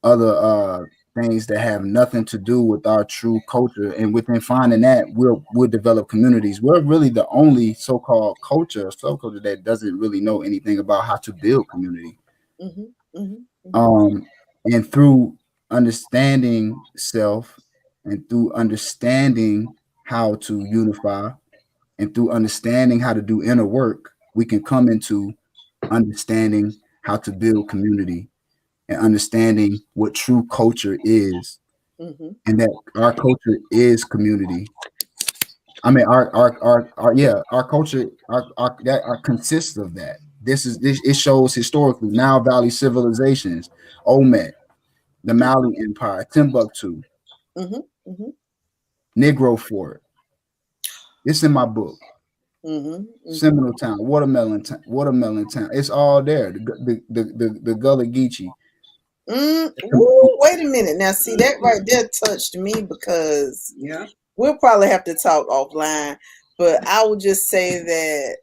other things that have nothing to do with our true culture. And within finding that, we'll develop communities. We're really the only so-called subculture that doesn't really know anything about how to build community. And through understanding self and through understanding how to unify and through understanding how to do inner work, we can come into understanding how to build community and understanding what true culture is, and that our culture is community. I mean, our culture, our consists of that. It shows historically Nile Valley civilizations, Olmec, the Mali Empire, Timbuktu, Negro Fort. It's in my book. Seminole Town, Watermelon Town. It's all there. The Gullah Geechee. Wait a minute. Now, see, that right there touched me because we'll probably have to talk offline. But I would just say that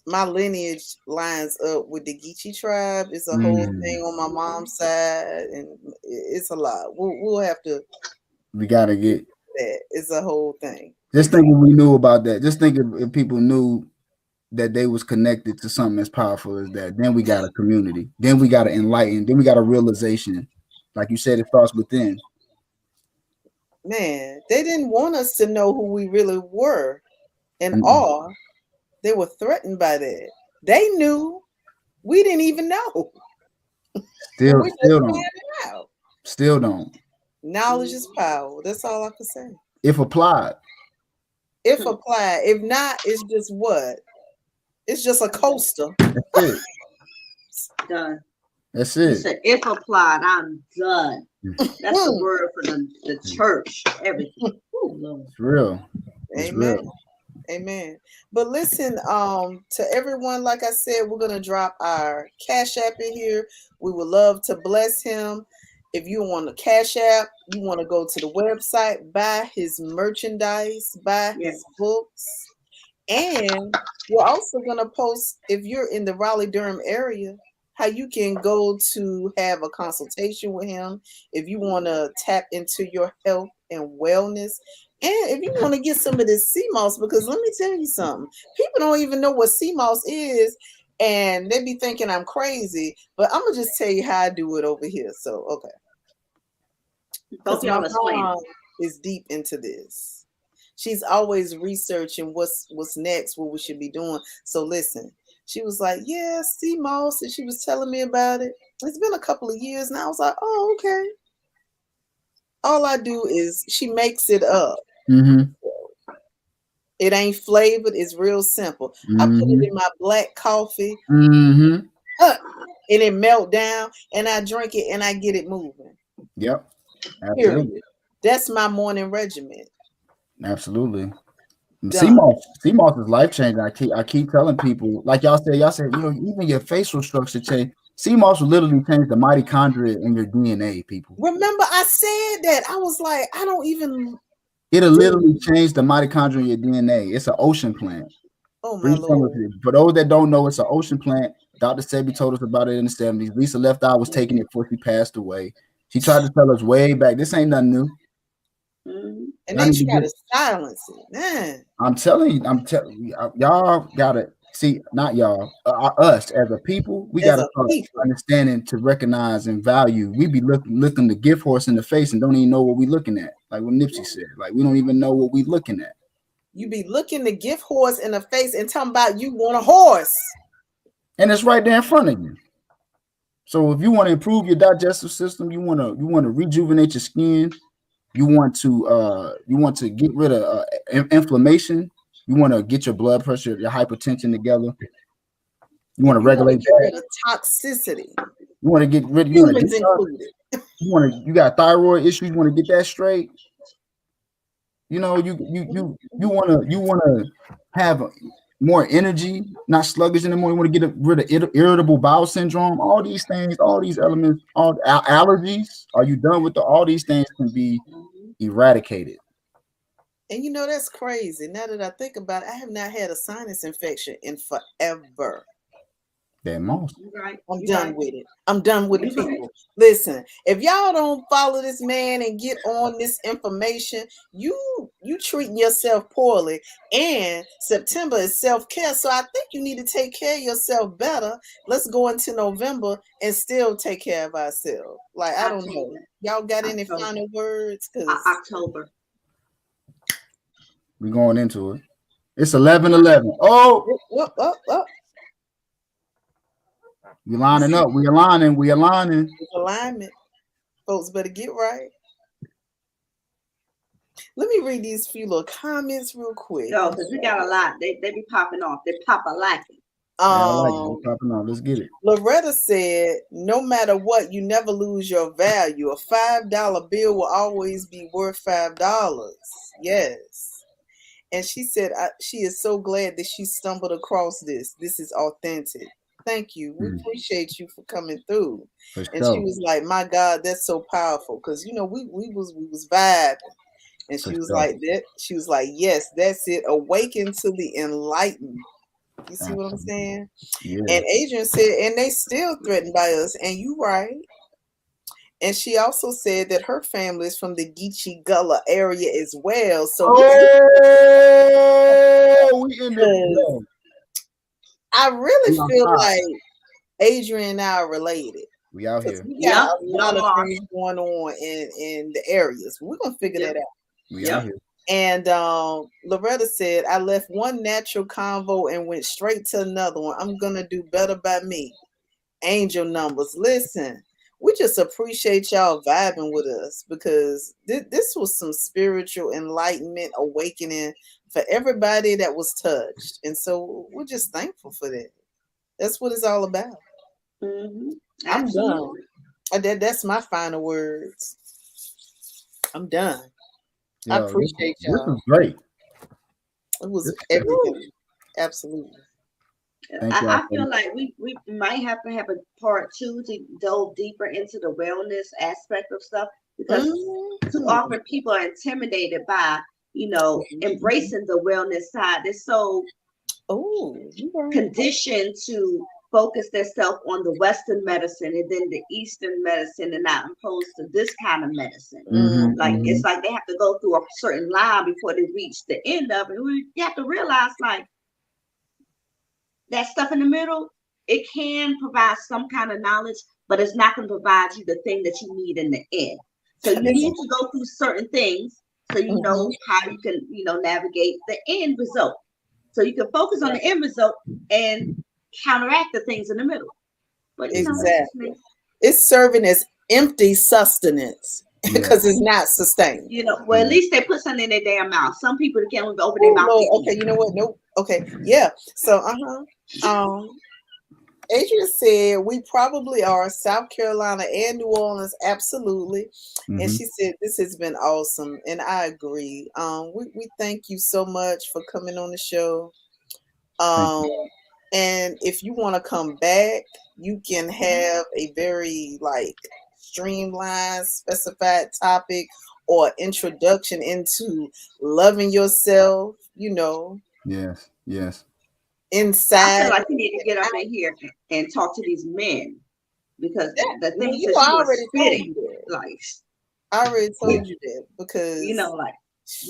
my lineage lines up with the Geechee tribe. It's a whole thing on my mom's side, and it's a lot. We'll have to. We gotta get that. It's a whole thing. Just think if we knew about that. Just think if people knew that they was connected to something as powerful as that. Then we got a community. Then we got to enlighten. Then we got a realization. Like you said, it starts within. Man, they didn't want us to know who we really were and are. They were threatened by that. They knew. We didn't even know. Still don't. Still don't. Knowledge is power. That's all I can say. If applied. If applied. If not, it's just what? It's just a coaster. That's it. Done. That's it. You said, if applied, I'm done. That's the word for the church. Everything. It's real. It's Amen. real. Amen. But listen, to everyone, like I said, we're gonna drop our Cash App in here. We would love to bless him. If you want a Cash App, you want to go to the website, buy his merchandise, buy his books, and we're also gonna post, if you're in the Raleigh-Durham area, how you can go to have a consultation with him if you want to tap into your health and wellness. And if you want to get some of this sea moss, because let me tell you something, people don't even know what sea moss is, and they be thinking I'm crazy, but I'm gonna just tell you how I do it over here. So, okay. Both y'all explain. is deep into this. She's always researching what's next, what we should be doing. So listen, she was like, yeah, sea moss, and she was telling me about it. It's been a couple of years now. I was like, oh, okay. All I do is she makes it up. Mm-hmm. It ain't flavored. It's real simple. I put it in my black coffee, Mm-hmm. and it melt down, and I drink it, and I get it moving. Yep. Absolutely. Period. That's my morning regimen. Absolutely. Done. Sea moss is life changing. I keep telling people, like y'all said, even your facial structure change. Sea moss will literally change the mitochondria in your DNA, people. Remember, I said that. I was like, I don't even. It'll literally change the mitochondria in your DNA. It's an ocean plant. Oh my Lord. For those that don't know, it's an ocean plant. Dr. Sebi told us about it in the 70s. Lisa Left Eye was taking it before she passed away. She tried to tell us way back. This ain't nothing new. And they try to silence it, man. I'm telling you, y'all gotta see, not y'all, us as a people, we gotta start understanding to recognize and value. We be looking the gift horse in the face and don't even know what we looking at. Like what Nipsey said, like we don't even know what we looking at. You be looking the gift horse in the face and talking about you want a horse, and it's right there in front of you. So if you want to improve your digestive system, you want to rejuvenate your skin. You want to get rid of inflammation. You want to get your blood pressure, your hypertension together. You want to regulate that. Toxicity. You want to get rid of humans included. You got thyroid issues. You want to get that straight. You want to have more energy, not sluggish anymore. You want to get rid of irritable bowel syndrome. All these things, all these elements, all allergies. Are you done with all these things can be eradicated? And that's crazy. Now that I think about it, I have not had a sinus infection in forever. I'm done with it. I'm done with the people. Listen, if y'all don't follow this man and get on this information, you treating yourself poorly. And September is self-care, so I think you need to take care of yourself better. Let's go into November and still take care of ourselves. Like, I don't know. Y'all got any final words? October. We're going into it. It's 11/11. Oh. We lining up. We aligning. Alignment. Folks better get right. Let me read these few little comments real quick. No, because we got a lot. They be popping off. They pop a like it. Popping off. Let's get it. Loretta said, no matter what, you never lose your value. A $5 bill will always be worth $5. Yes. And she said she is so glad that she stumbled across this. This is authentic. Thank you. We appreciate you for coming through. And she was like, my God, that's so powerful. Because we was vibing. And she was like that. She was like, yes, that's it. Awaken to the enlightened. You see what I'm saying? Yeah. And Adrian said, and they still threatened by us. And you right. And she also said that her family is from the Geechee Gullah area as well. So we in there. I really feel like Adrian and I are related. We out here. We got a lot of things going on in the areas. We're gonna figure that out. We out here. And Loretta said, I left one natural convo and went straight to another one. I'm gonna do better by me. Angel numbers. Listen, we just appreciate y'all vibing with us because this was some spiritual enlightenment, awakening for everybody that was touched. And so we're just thankful for that. That's what it's all about. I'm done. That's my final words. I'm done. I appreciate y'all. This was great. It was everything. Absolutely. I feel like we might have to have a part 2 to delve deeper into the wellness aspect of stuff because too often people are intimidated by embracing the wellness side. They're so conditioned to focus themselves on the Western medicine and then the Eastern medicine and not opposed to this kind of medicine. It's like they have to go through a certain line before they reach the end of it. You have to realize that stuff in the middle, it can provide some kind of knowledge, but it's not going to provide you the thing that you need in the end. So you need to go through certain things so you know how you can, navigate the end result. So you can focus on the end result and counteract the things in the middle. But that's just me. It's serving as empty sustenance because it's not sustained. Well, at least they put something in their damn mouth. Some people can't even open their mouth. Okay, you know what? Nope. Okay, yeah. So, Adrian said we probably are South Carolina and New Orleans, absolutely. And she said this has been awesome, and I agree. We thank you so much for coming on the show. And if you want to come back, you can have a very streamlined, specified topic or introduction into loving yourself. Yes. Inside. I feel like you need to get up in here and talk to these men because the things that I you already spitting, I already told you that because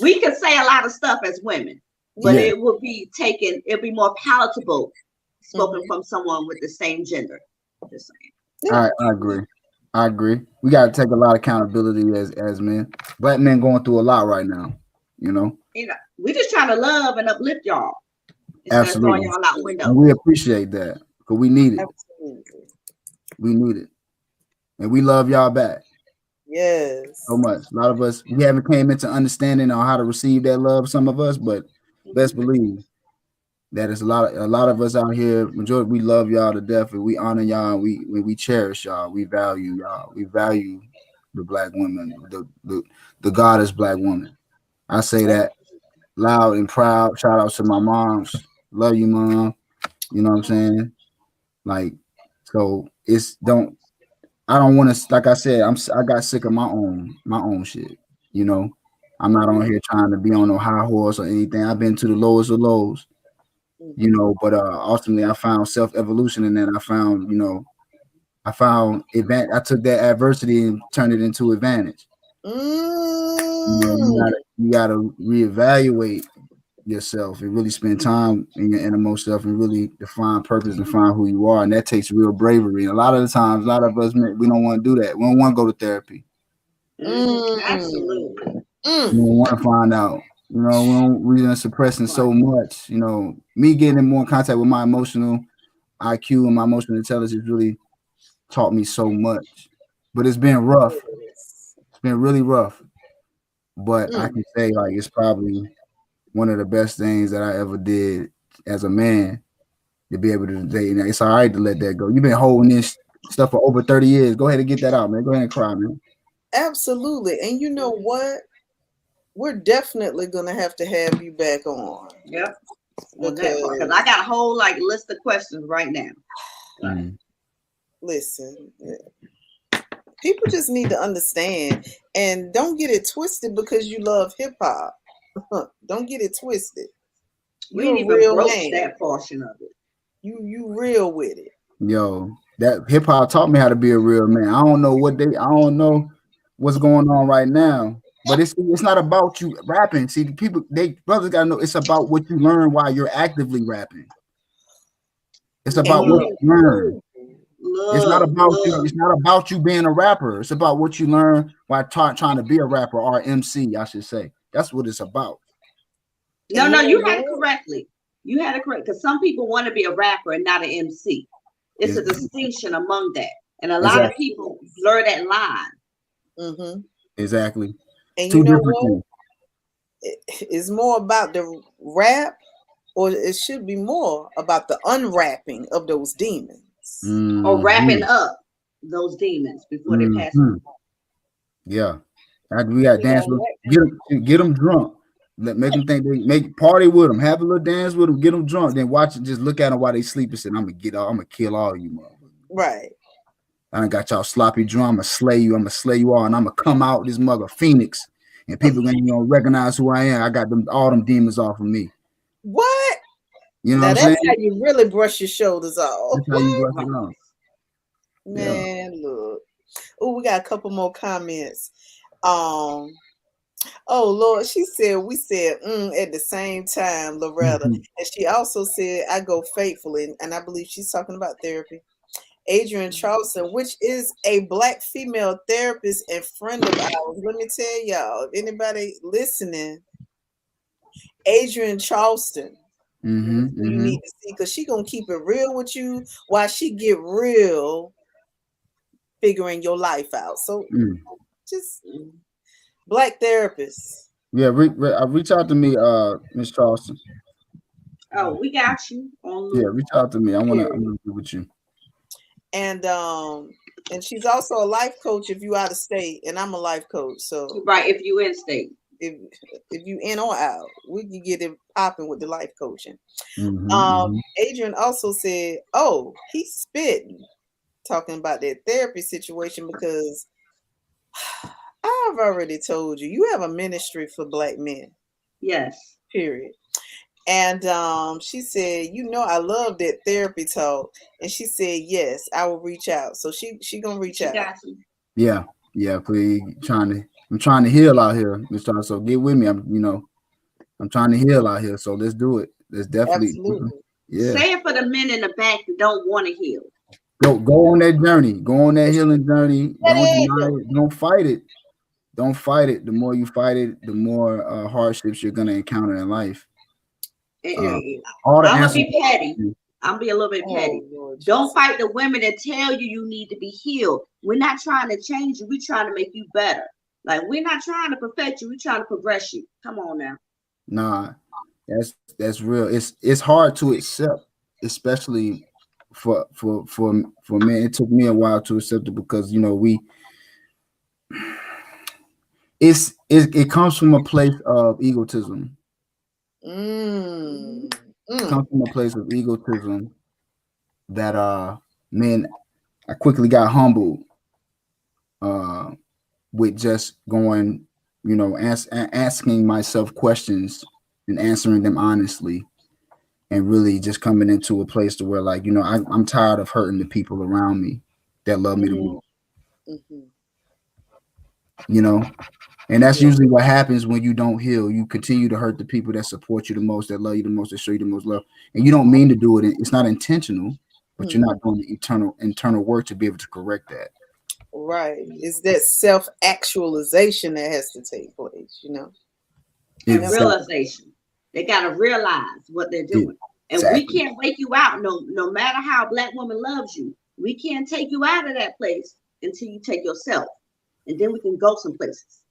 we can say a lot of stuff as women, but it will be it'll be more palatable spoken from someone with the same gender. Just saying. I agree. We got to take a lot of accountability as men. Black men going through a lot right now. We just trying to love and uplift y'all. Absolutely. Y'all out window. And we appreciate that because we need it. Absolutely. We need it, and we love y'all back. Yes. So much. A lot of us, we haven't came into understanding on how to receive that love. Some of us, but best believe that it's a lot of us out here. Majority, we love y'all to death, and we honor y'all. We cherish y'all. We value y'all. We value the black women, the goddess black woman. I say that loud and proud. Shout out to my moms. Love you, mom. You know what I'm saying? So I don't want to, like I said, I got sick of my own shit. I'm not on here trying to be on no high horse or anything. I've been to the lowest of lows, but ultimately I found self-evolution, and then I found I took that adversity and turned it into advantage. You gotta reevaluate yourself and really spend time in your innermost self and really define purpose and find who you are, and that takes real bravery. And a lot of the times, a lot of us, we don't want to do that. We don't want to go to therapy. Absolutely. We don't want to find out. We're suppressing so much. Me getting in more contact with my emotional IQ and my emotional intelligence really taught me so much. But it's been rough. It's been really rough. But I can say it's probably one of the best things that I ever did as a man, to be able to say, it's all right to let that go. You've been holding this stuff for over 30 years. Go ahead and get that out, man. Go ahead and cry, man. Absolutely. And you know what? We're definitely going to have you back on. Yep. Because I got a whole list of questions right now. Listen, people just need to understand, and don't get it twisted because you love hip hop. Don't get it twisted. We didn't even broach that portion of it. You real with it. Yo, that hip hop taught me how to be a real man. I don't know what's going on right now, but it's not about you rapping. See, brothers gotta know it's about what you learn while you're actively rapping. It's about what you learn. It's not about you. It's not about you being a rapper. It's about what you learn while trying to be a rapper or MC, I should say. That's what it's about. No, you had it correctly. You had it correct, because some people want to be a rapper and not an MC. It's a distinction among that, and a lot of people blur that line. Exactly. And you know what? It's more about the rap, or it should be more about the unwrapping of those demons, or wrapping up those demons before they pass on. Yeah, we got to dance with them, get them drunk. Make them think make party with them, have a little dance with them, get them drunk, then watch it, just look at them while they sleep and say, I'm gonna kill all you motherfuckers. Right. I done got y'all sloppy drunk, I'm gonna slay you all, and I'm gonna come out this mother Phoenix, and people gonna recognize who I am. I got all them demons off of me. What? You know now what I'm saying? That's how you really brush your shoulders off. That's how you brush it off. Man, look. Oh, we got a couple more comments. Oh Lord, she said we said at the same time, Loretta. And she also said I go faithfully, and I believe she's talking about therapy. Adrian Charleston, which is a Black female therapist and friend of ours. Let me tell y'all, if anybody listening, Adrian Charleston, you need to see, because she gonna keep it real with you while she get real figuring your life out. So just Black therapists. Yeah, reach out to me, Miss Charleston. Oh, we got you on. Yeah, reach out to me. I wanna be with you. And she's also a life coach if you out of state, and I'm a life coach. So right, if you in state, if you in or out, we can get it popping with the life coaching. Adrian also said, "Oh, he's spitting," talking about that therapy situation, because I've already told you, you have a ministry for Black men. Yes. Period. And she said, I love that therapy talk. And she said, yes, I will reach out. So she gonna reach out. Got you. Yeah, please. I'm trying to heal out here, Miss Charleston. So get with me. I'm trying to heal out here. So let's do it. Let's definitely. Absolutely. Yeah. Say it for the men in the back that don't want to heal. Go on that journey. Go on that healing journey. Don't deny it. Don't fight it. Don't fight it. The more you fight it, the more hardships you're gonna encounter in life. I'm gonna be petty. I'm be a little bit petty. Lord, don't fight the women that tell you need to be healed. We're not trying to change you. We're trying to make you better. Like, we're not trying to perfect you. We're trying to progress you. Come on now. Nah, that's real. It's hard to accept, especially for men. It took me a while to accept it, because it comes from a place of egotism. It comes from a place of egotism that men, I quickly got humbled with just going, asking myself questions and answering them honestly, and really just coming into a place to where, like, I'm tired of hurting the people around me that love me the most. And that's usually what happens when you don't heal. You continue to hurt the people that support you the most, that love you the most, that show you the most love. And you don't mean to do it. It's not intentional, but you're not doing the internal work to be able to correct that. Right. It's that self-actualization that has to take place, And realization. They got to realize what they're doing. And we can't wake you out, no matter how a Black woman loves you. We can't take you out of that place until you take yourself. And then we can go some places.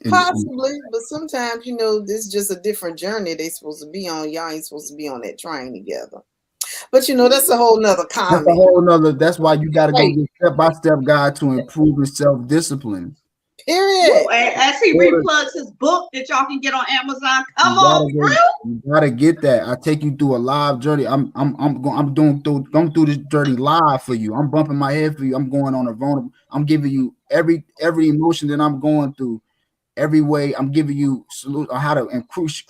Possibly, but sometimes, this is just a different journey they supposed to be on. Y'all ain't supposed to be on that train together. But that's a whole nother comment. That's why you got to go get step-by-step guide to improve your self-discipline. Period. As he replugs his book that y'all can get on Amazon. Come on, bro. You gotta get that. I take you through a live journey. I'm going through this journey live for you. I'm bumping my head for you. I'm going on a vulnerable. I'm giving you every emotion that I'm going through. Every way I'm giving you solution on how to increase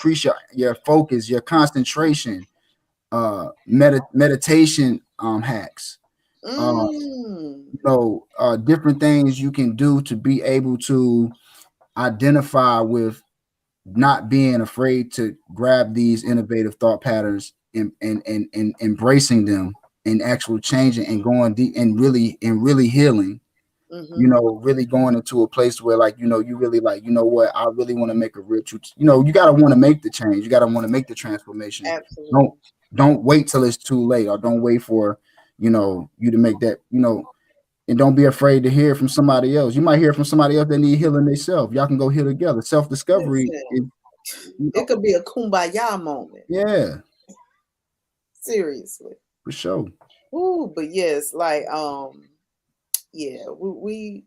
your focus, your concentration, meditation hacks, different things you can do to be able to identify with not being afraid to grab these innovative thought patterns and embracing them and actual changing and going deep and really healing. Really going into a place where, like, you really like, what, I really want to make a real truth. You gotta want to make the change. You gotta want to make the transformation. Absolutely. Don't wait till it's too late, or don't wait for you to make that. And don't be afraid to hear from somebody else. You might hear from somebody else that need healing themselves. Y'all can go heal together. Self-discovery. It could be a kumbaya moment. Yeah. Seriously. For sure. Ooh, but yes, like yeah, we're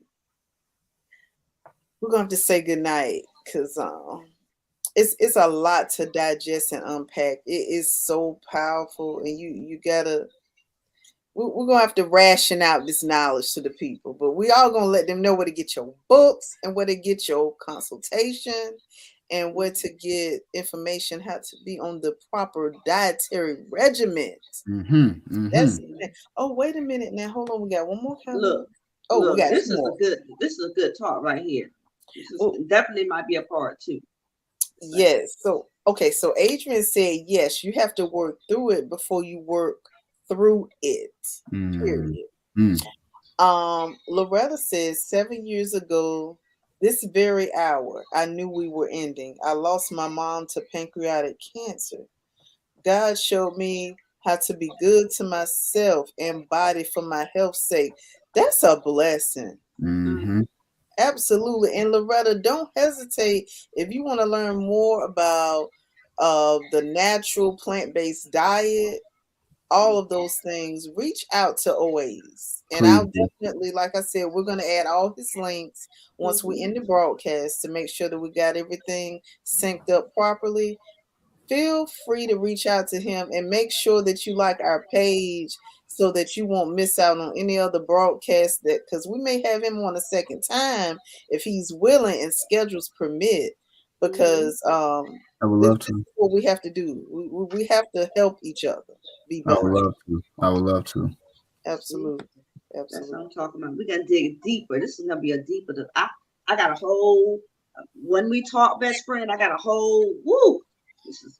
gonna have to say goodnight, because it's a lot to digest and unpack. It is so powerful, and you gotta. We're gonna have to ration out this knowledge to the people, but we all gonna let them know where to get your books and where to get your consultation and where to get information how to be on the proper dietary regimen. That's oh, wait a minute now. Hold on, we got one more comment. Look, we got this is a good talk right here. Definitely might be a part 2. Yes. So Adrian said yes, you have to work through it before you work through it. Mm. Period. Mm. Loretta says 7 years ago, this very hour, I knew we were ending. I lost my mom to pancreatic cancer. God showed me how to be good to myself and body for my health's sake. That's a blessing. Mm-hmm. Absolutely. And Loretta, don't hesitate if you want to learn more about the natural plant-based diet, all of those things, reach out to OAs. And Please I'll do. definitely, like I said, we're going to add all his links once we end the broadcast to make sure that we got everything synced up properly. Feel free to reach out to him and make sure that you like our page so that you won't miss out on any other broadcast, that because we may have him on a second time if he's willing and schedules permit, because I would this love is to. what we have to do. We have to help each other be I better. would love to. I would love to. Absolutely. That's what Absolutely. I'm talking about. We're gonna dig deeper. This is gonna be a deeper. I got a whole. When we talk, best friend, I got a whole. Woo. This is.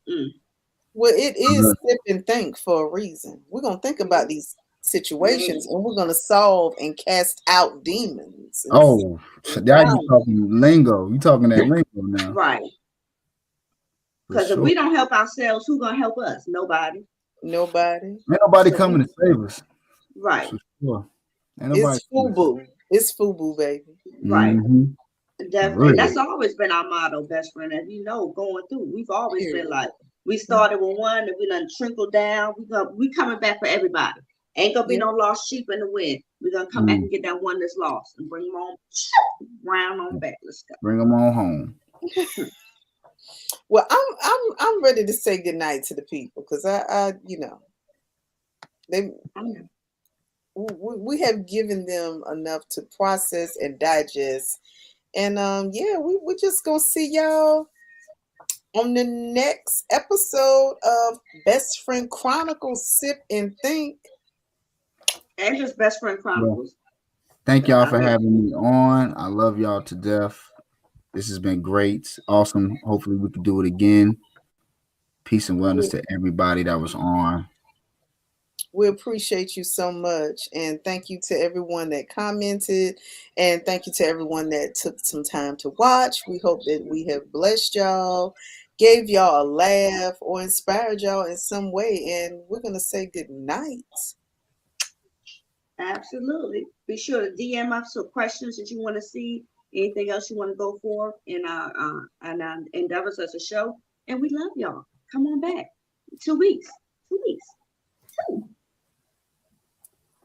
Well, it is Uh-huh. sip and think for a reason. We're going to think about these situations Man. and we're going to solve and cast out demons. Oh, now you Right. talking lingo. You talking that lingo now. Right. For Because if sure. we don't help ourselves, who's gonna help us? Nobody. Nobody. Ain't nobody So coming to save us. right. For sure. Ain't nobody It's coming. FUBU. It's FUBU, baby. Right. Mm-hmm. Definitely. And that's Really. always been our motto, best friend. As you know, going through, we've always been Period. like, we started with one, and we done trickled down. We coming back for everybody. Ain't gonna be Yeah. no lost sheep in the wind. We're gonna come back and get that one that's lost and bring them on round on back. Let's go. Bring them on home. Well, I'm ready to say goodnight to the people because I they we have given them enough to process and digest. And yeah, we're just gonna see y'all on the next episode of Best Friend Chronicles Sip and Think. And just best friend chronicles. Thank y'all for Okay. having me on. I love y'all to death. This has been great. Awesome. Hopefully we can do it again. Peace and wellness to everybody that was on. We appreciate you so much. And thank you to everyone that commented. And thank you to everyone that took some time to watch. We hope that we have blessed y'all, gave y'all a laugh, or inspired y'all in some way. And we're going to say good night. Absolutely. Be sure to DM us for questions that you want to see, anything else you want to go for in our endeavors as a show. And we love y'all. Come on back. 2 weeks. 2 weeks. 2.